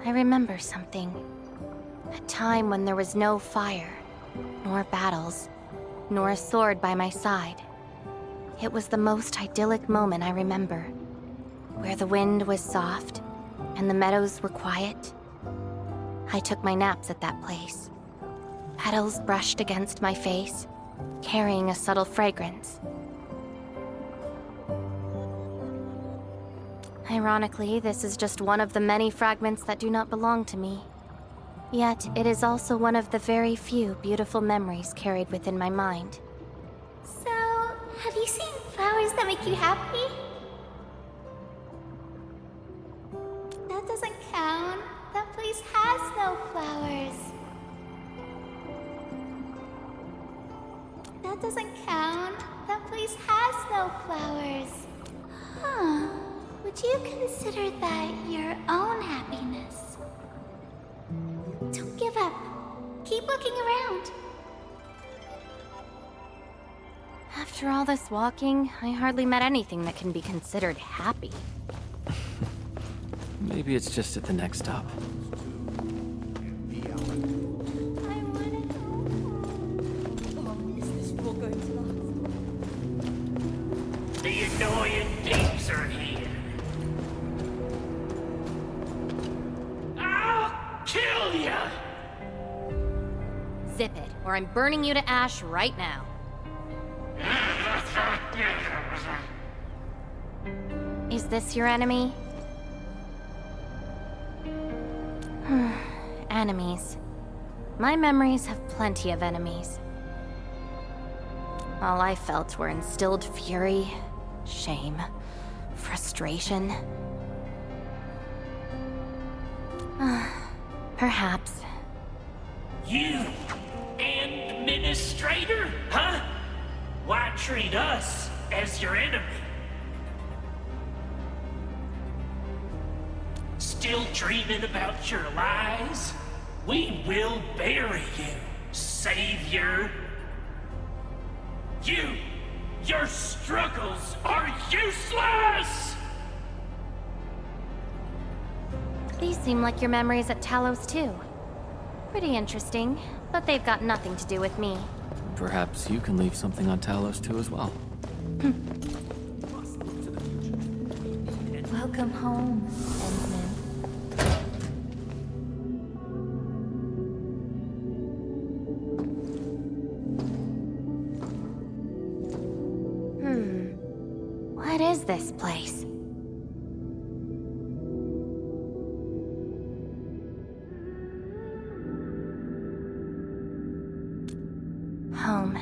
I remember something. A time when there was no fire, nor battles, nor a sword by my side. It was the most idyllic moment I remember, where the wind was soft and the meadows were quiet. I took my naps at that place. Petals brushed against my face, carrying a subtle fragrance. Ironically, this is just one of the many fragments that do not belong to me. Yet, it is also one of the very few beautiful memories carried within my mind. So, have you seen flowers that make you happy? That doesn't count. That place has no flowers. That doesn't count. That place has no flowers. Huh. Would you consider that your own happiness? Don't give up. Keep looking around. After all this walking, I hardly met anything that can be considered happy. Maybe it's just at the next stop. The annoying peeps are here. I'll kill ya! Zip it, or I'm burning you to ash right now. Is this your enemy? Enemies. My memories have plenty of enemies. All I felt were instilled fury, shame, frustration. Perhaps. You, administrator, huh? Why treat us as your enemy? Still dreaming about your lies? We will bury you, savior. Your struggles are useless! These seem like your memories at Talos too. Pretty interesting, but they've got nothing to do with me. Perhaps you can leave something on Talos too as well. Welcome home, Endman. What is this place? Home.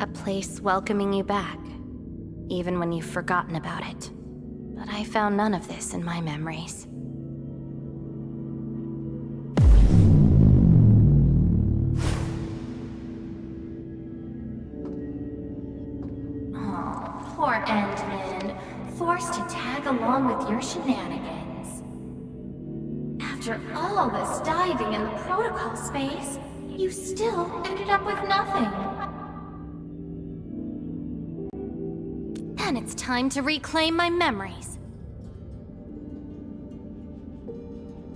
A place welcoming you back, even when you've forgotten about it. But I found none of this in my memories. Oh, poor Endman. Forced to tag along with your shenanigans. After all this diving in the protocol space, you still ended up with nothing. Then it's time to reclaim my memories.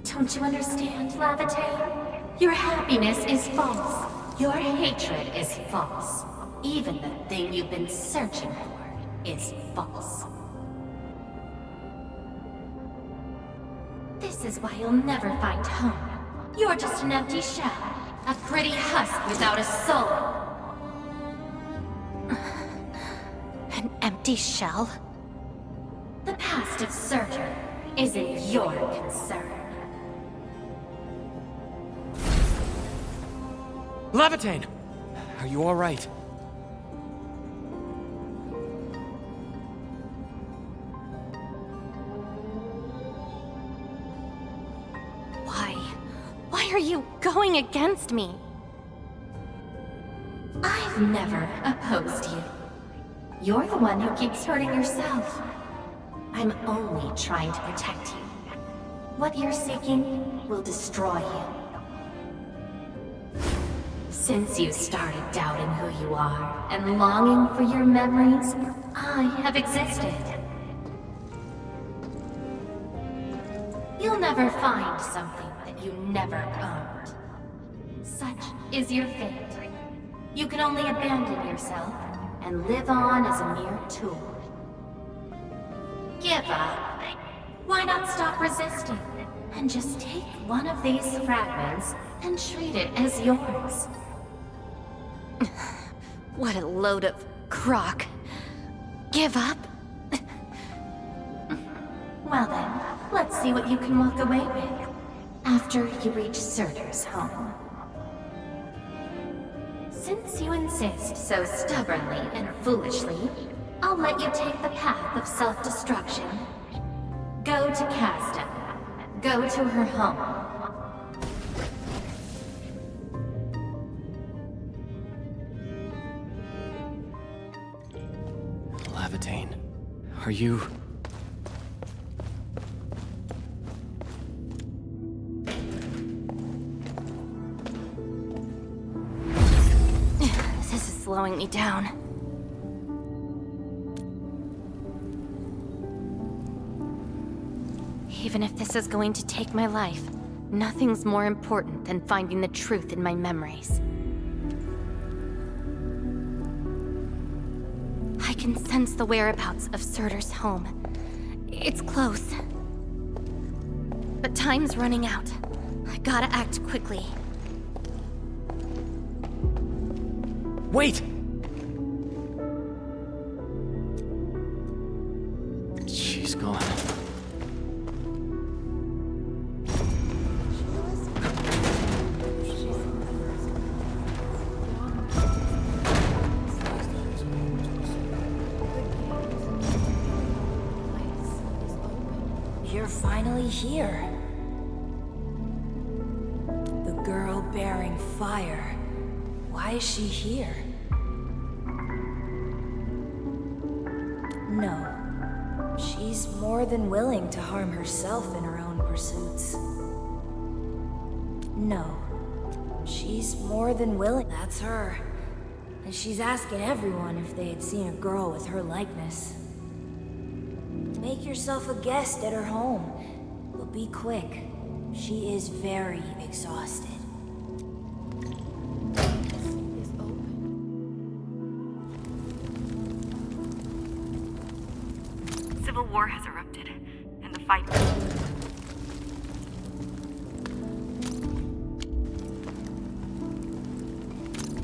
Don't you understand, Laevatain? Your happiness is false. Your hatred is false. Even the thing you've been searching for is false. This is why you'll never find home. You're just an empty shell. A pretty husk without a soul. An empty shell? The past of Surtur isn't your concern. Laevatain! Are you alright? Why are you going against me? I've never opposed you. You're the one who keeps hurting yourself. I'm only trying to protect you. What you're seeking will destroy you. Since you started doubting who you are and longing for your memories, I have existed. You'll never find something that you never owned. Such is your fate. You can only abandon yourself and live on as a mere tool. Give up. Why not stop resisting and just take one of these fragments and treat it as yours? What a load of crock. Give up? Well then, let's see what you can walk away with after you reach Surtur's home. Since you insist so stubbornly and foolishly, I'll let you take the path of self-destruction. Go to Casta. Go to her home. Laevatain, are you... This is slowing me down. Even if this is going to take my life, nothing's more important than finding the truth in my memories. I can sense the whereabouts of Surtur's home. It's close. But time's running out. I gotta act quickly. Wait! She's gone. You're finally here. The girl bearing fire. Why is she here? No. She's more than willing to harm herself in her own pursuits. No. She's more than willing. That's her. And she's asking everyone if they had seen a girl with her likeness. Make yourself a guest at her home. But be quick. She is very exhausted. Civil war has erupted, and the fight...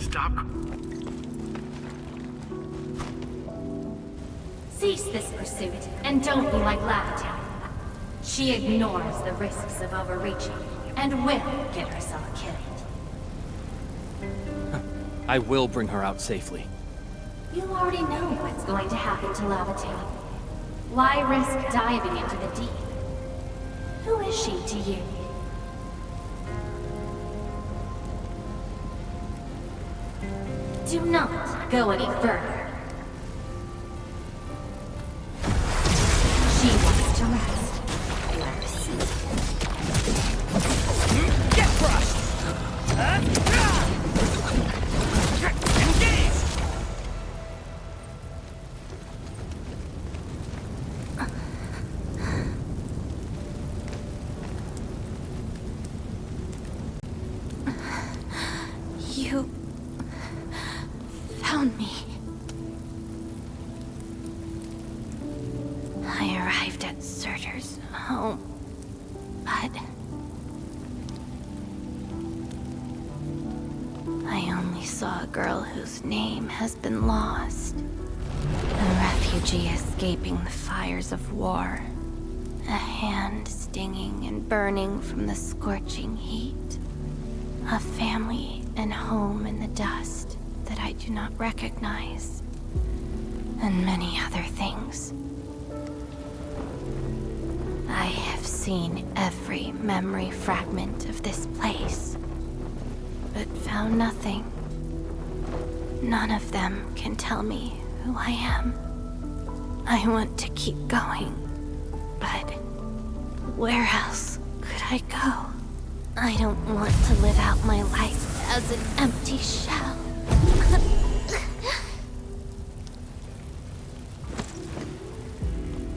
Stop. Cease this pursuit, and don't be like Laevatain. She ignores the risks of overreaching, and will get herself killed. I will bring her out safely. You already know what's going to happen to Laevatain. Why risk diving into the deep? Who is she to you? Do not go any further. She wants to rest. Let her see. Get crushed! Engage! You found me. I arrived at Surtur's home, but I only saw a girl whose name has been lost. A refugee escaping the fires of war. A hand stinging and burning from the scorching heat. A family and home in the dust that I do not recognize. And many other things. I have seen every memory fragment of this place, but found nothing. None of them can tell me who I am. I want to keep going, but where else could I go? I don't want to live out my life as an empty shell.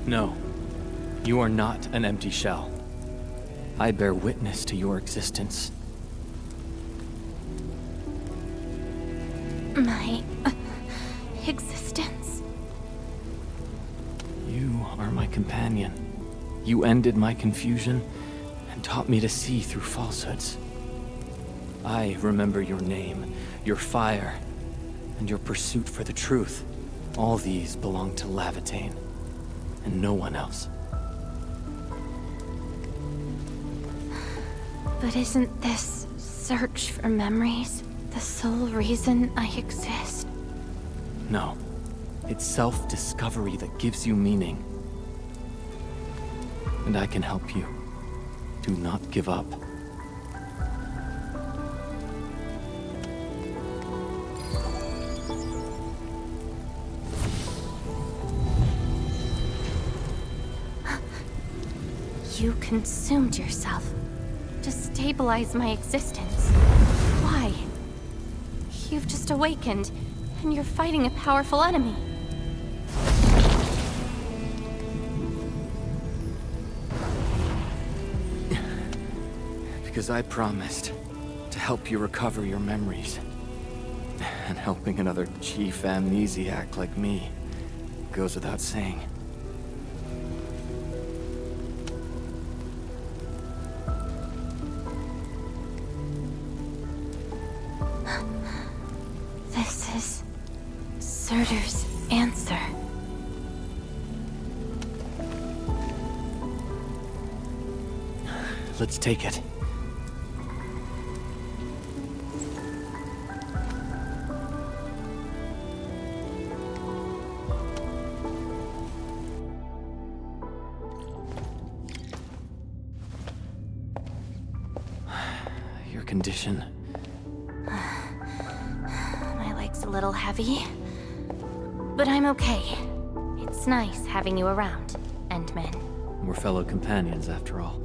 No, you are not an empty shell. I bear witness to your existence. My existence? You are my companion. You ended my confusion and taught me to see through falsehoods. I remember your name, your fire, and your pursuit for the truth. All these belong to Laevatain, and no one else. But isn't this search for memories the sole reason I exist? No. It's self-discovery that gives you meaning. And I can help you. Do not give up. You consumed yourself to stabilize my existence. Why? You've just awakened, and you're fighting a powerful enemy. Because I promised to help you recover your memories. And helping another chief amnesiac like me goes without saying. This is Surtur's answer. Let's take it. Your condition. My leg's a little heavy, but I'm okay. It's nice having you around, Endman. We're fellow companions, after all.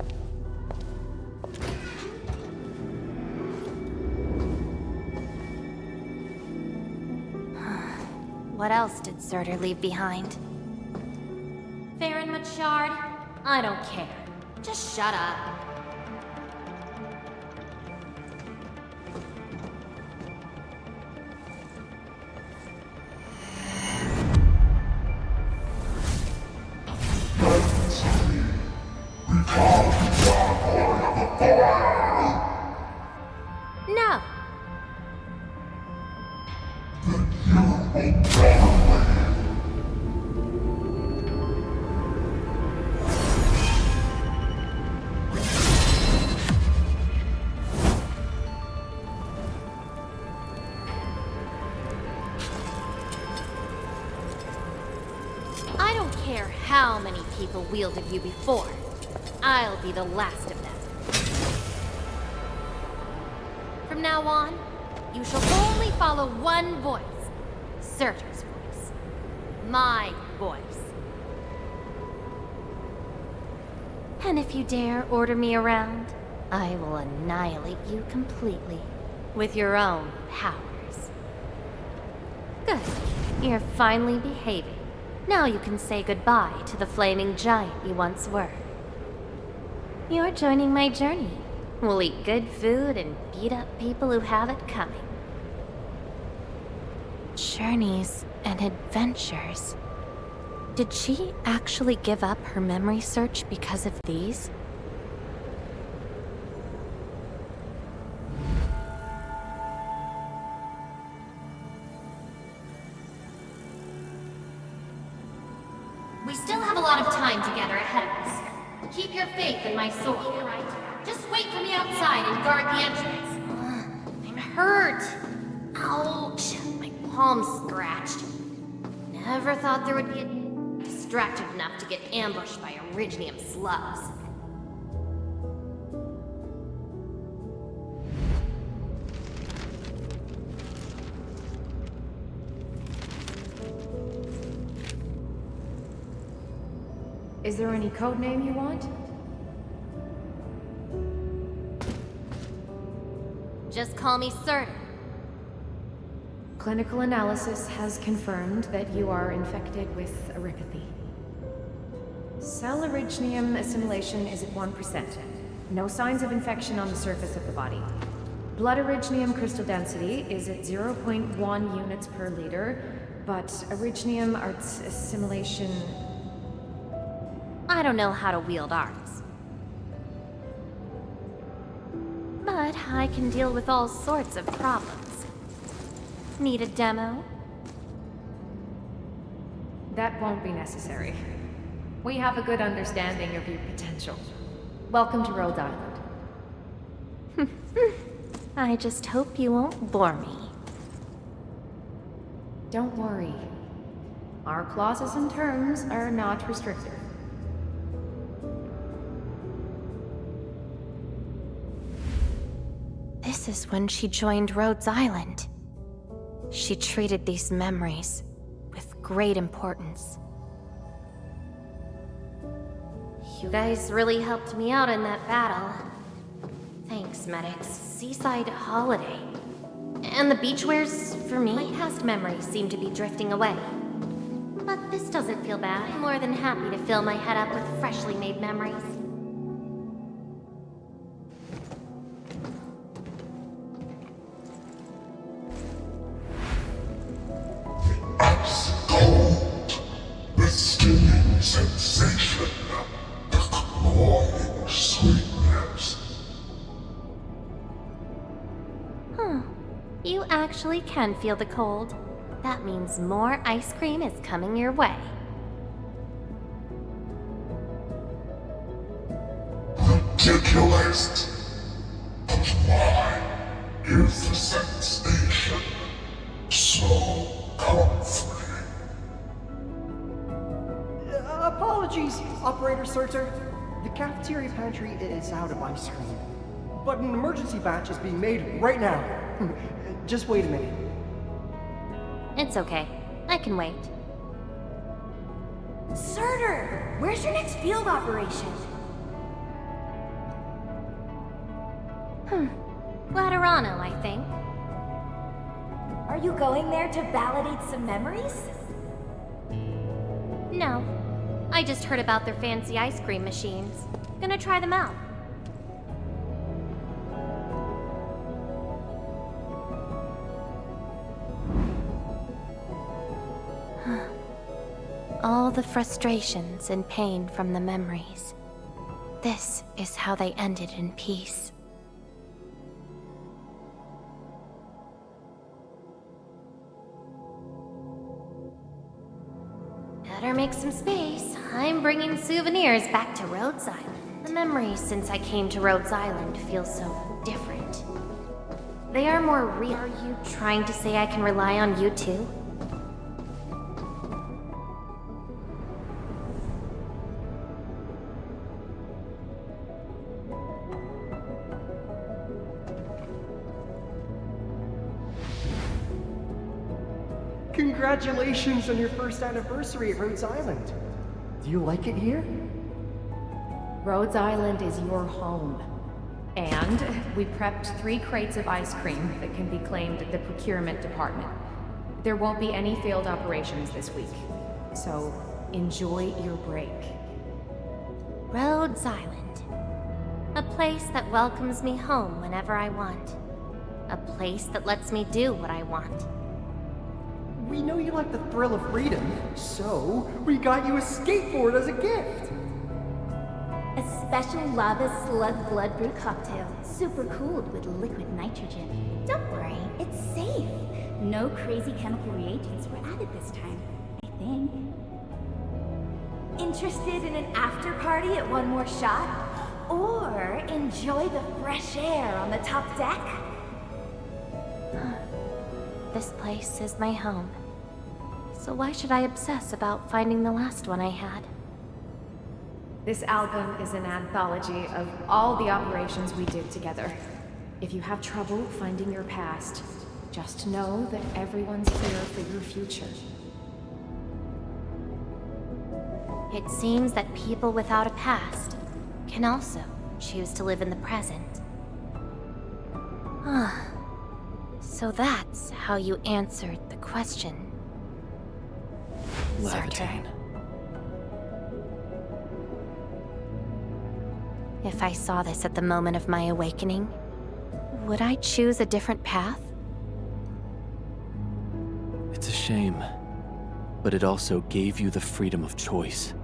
What else did Surtur leave behind? Farron Machard? I don't care. Just shut up. No. I don't care how many people wielded you before. I'll be the last of them. From now on, you shall only follow one voice. Surtur's voice. My voice. And if you dare order me around, I will annihilate you completely. With your own powers. Good. You're finally behaving. Now you can say goodbye to the flaming giant you once were. You're joining my journey. We'll eat good food and beat up people who have it coming. Journeys and adventures. Did she actually give up her memory search because of these? We still have a lot of time together ahead of us. Keep your faith in my sword, right? Just wait for me outside and guard the entrance. I'm hurt. Ouch. My palm's scratched. Never thought there would be a distracted enough to get ambushed by Originium slugs. Is there any code name you want? Just call me Surtur. Clinical analysis has confirmed that you are infected with erypathy. Cell originium assimilation is at 1%. No signs of infection on the surface of the body. Blood originium crystal density is at 0.1 units per liter, but originium arts assimilation... I don't know how to wield arts. But I can deal with all sorts of problems. Need a demo? That won't be necessary. We have a good understanding of your potential. Welcome to Rhodes Island. I just hope you won't bore me. Don't worry. Our clauses and terms are not restrictive. This is when she joined Rhodes Island. She treated these memories with great importance. You guys really helped me out in that battle. Thanks, medics. Seaside holiday. And the beachwares for me? My past memories seem to be drifting away. But this doesn't feel bad. I'm more than happy to fill my head up with freshly made memories. The stinging sensation, the cloying sweetness. You actually can feel the cold. That means more ice cream is coming your way. Ridiculous. But why is the sensation so comforting? Apologies, Operator Surtur. The cafeteria pantry is out of ice cream. But an emergency batch is being made right now. Just wait a minute. It's okay. I can wait. Surtur! Where's your next field operation? Laterano, I think. Are you going there to validate some memories? No. I just heard about their fancy ice cream machines. Gonna try them out. All the frustrations and pain from the memories. This is how they ended in peace. Better make some space. I'm bringing souvenirs back to Rhodes Island. The memories since I came to Rhodes Island feel so different. They are more real. Are you trying to say I can rely on you too? Congratulations on your first anniversary at Rhodes Island. Do you like it here? Rhodes Island is your home. And we prepped 3 crates of ice cream that can be claimed at the procurement department. There won't be any failed operations this week, so enjoy your break. Rhodes Island. A place that welcomes me home whenever I want. A place that lets me do what I want. We know you like the thrill of freedom, so we got you a skateboard as a gift. A special lava slug blood brew cocktail, super cooled with liquid nitrogen. Don't worry, it's safe. No crazy chemical reagents were added this time, I think. Interested in an after party at One More Shot? Or enjoy the fresh air on the top deck? This place is my home. So why should I obsess about finding the last one I had? This album is an anthology of all the operations we did together. If you have trouble finding your past, just know that everyone's here for your future. It seems that people without a past can also choose to live in the present. Ah, so that's how you answered the question. Laevatain. If I saw this at the moment of my awakening, would I choose a different path? It's a shame, but it also gave you the freedom of choice.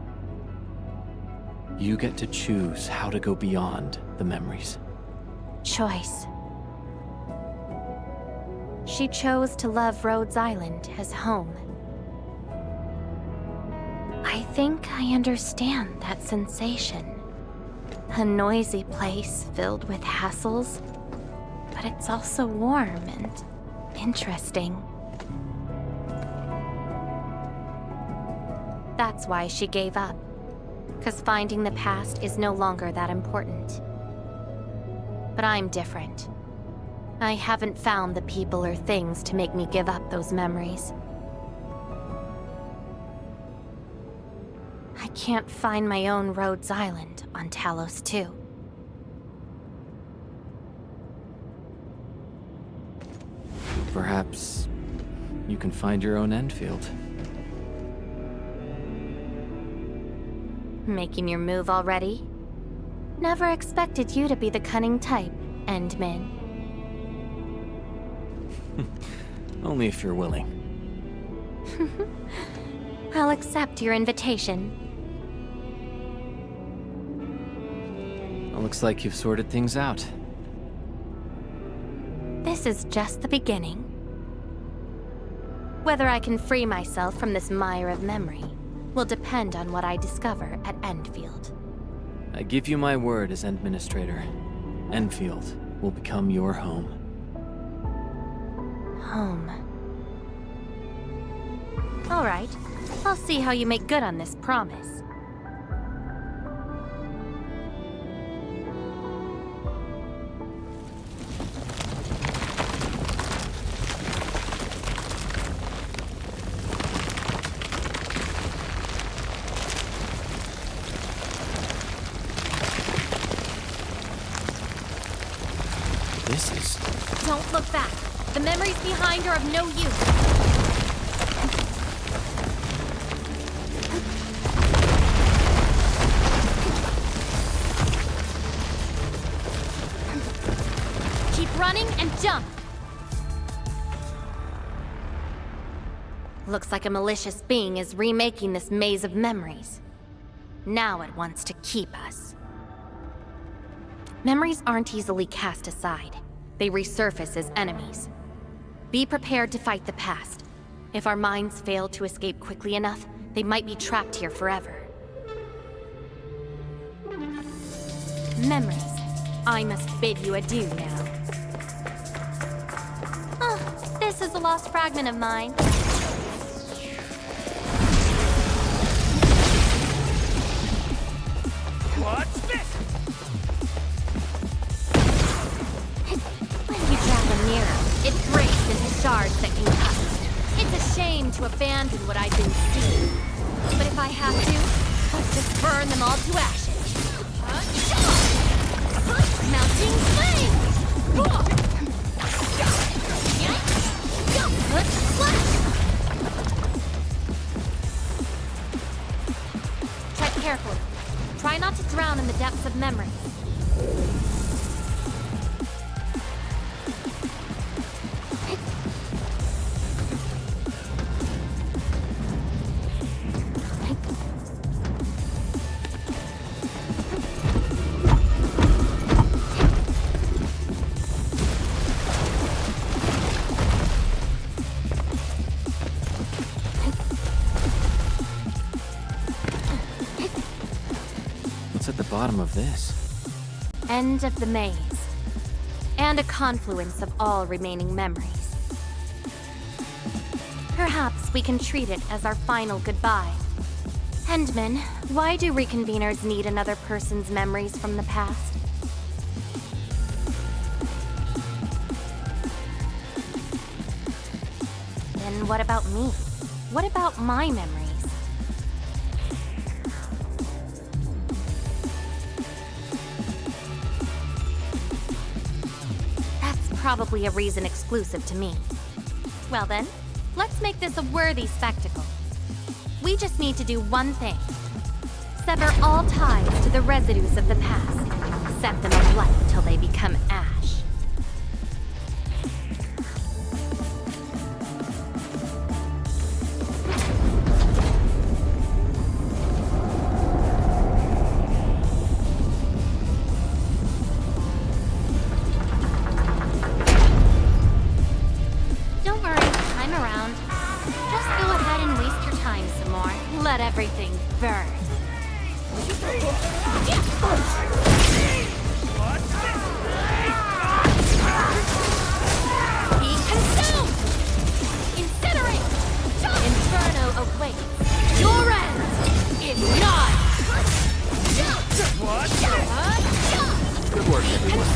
You get to choose how to go beyond the memories. Choice. She chose to love Rhodes Island as home. I think I understand that sensation. A noisy place filled with hassles, but it's also warm and interesting. That's why she gave up. 'Cause finding the past is no longer that important. But I'm different. I haven't found the people or things to make me give up those memories. I can't find my own Rhodes Island on Talos 2. Perhaps you can find your own Endfield. Making your move already? Never expected you to be the cunning type, Endmin. Only if you're willing. I'll accept your invitation. It looks like you've sorted things out. This is just the beginning. Whether I can free myself from this mire of memory will depend on what I discover at Endfield. I give you my word as Administrator. Endfield will become your home. Home. All right. I'll see how you make good on this promise. This is... Don't look back. The memories behind are of no use. Keep running and jump. Looks like a malicious being is remaking this maze of memories. Now it wants to keep us. Memories aren't easily cast aside. They resurface as enemies. Be prepared to fight the past. If our minds fail to escape quickly enough, they might be trapped here forever. Memories. I must bid you adieu now. Oh, this is a lost fragment of mine. What's this? When you grab a mirror, it breaks into shards that can cut. It's a shame to abandon what I've been seeing. But if I have to, let's just burn them all to ashes. Mounting flame! Tread carefully. Try not to drown in the depths of memory. What's at the bottom of this? End of the maze. And a confluence of all remaining memories. Perhaps we can treat it as our final goodbye. Endman, why do reconveners need another person's memories from the past? Then what about me? What about my memories? probably a reason exclusive to me. Well then, let's make this a worthy spectacle. We just need to do one thing. Sever all ties to the residues of the past. Set them alight till they become ash. Don't worry, I'm around. Just go ahead and waste your time some more. Let everything burn. Be consumed! Incinerate! Inferno awaits. Your end is not. Good work, everyone.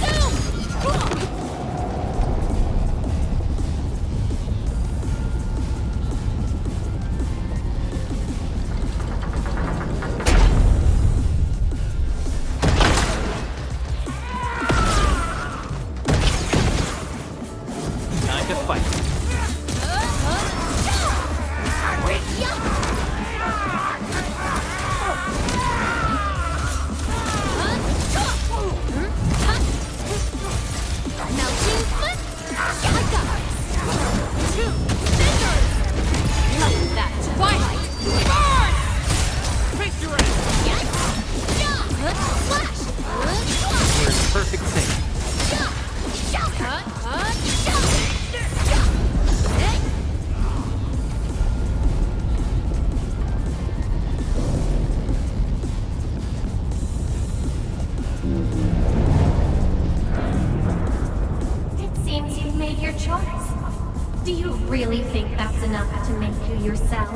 Time to fight. We're in perfect sync. It seems you've made your choice. Do you really think that's enough to make you yourself?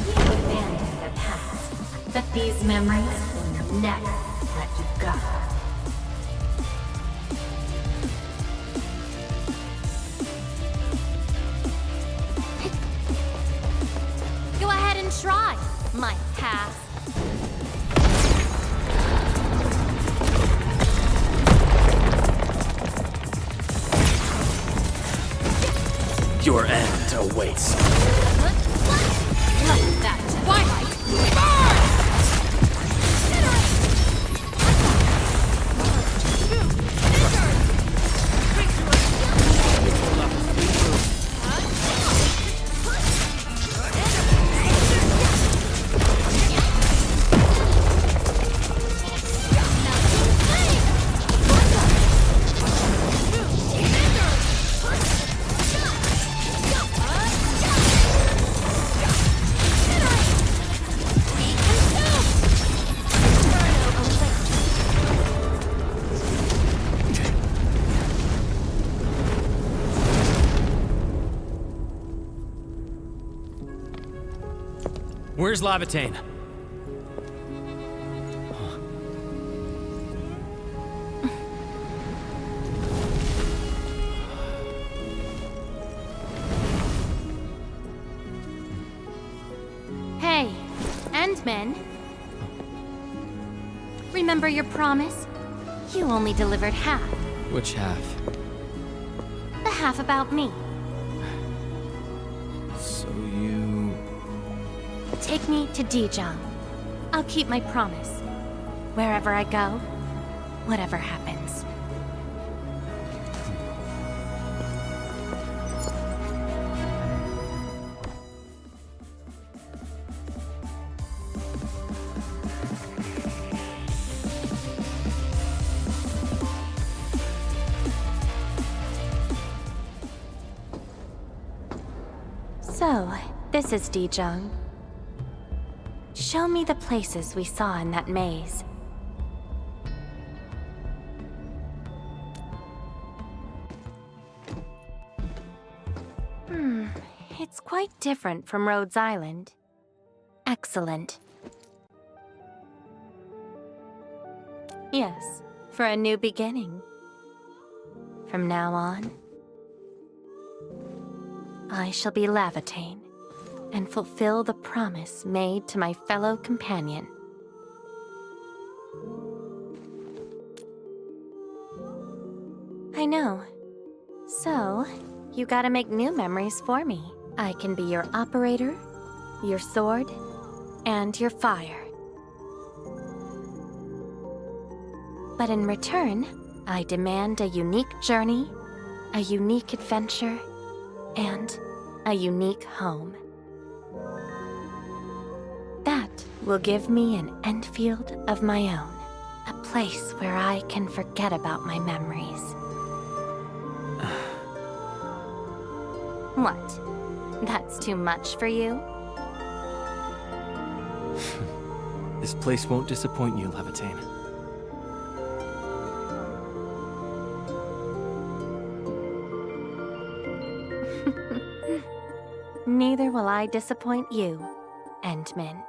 You abandoned the past, but these memories will never let you go. Go ahead and try, my past. Your end awaits. Let that twilight burn! Where's Laevatain? Hey, Endmen. Remember your promise? You only delivered half. Which half? The half about me. So you... Take me to Dijong. I'll keep my promise. Wherever I go, whatever happens. So, this is Dijong. Show me the places we saw in that maze. It's quite different from Rhodes Island. Excellent. Yes, for a new beginning. From now on, I shall be Laevatain and fulfill the promise made to my fellow companion. I know. So, you gotta make new memories for me. I can be your operator, your sword, and your fire. But in return, I demand a unique journey, a unique adventure, and a unique home. That will give me an Endfield of my own. A place where I can forget about my memories. What? That's too much for you? This place won't disappoint you, Laevatain. Neither will I disappoint you, Endman.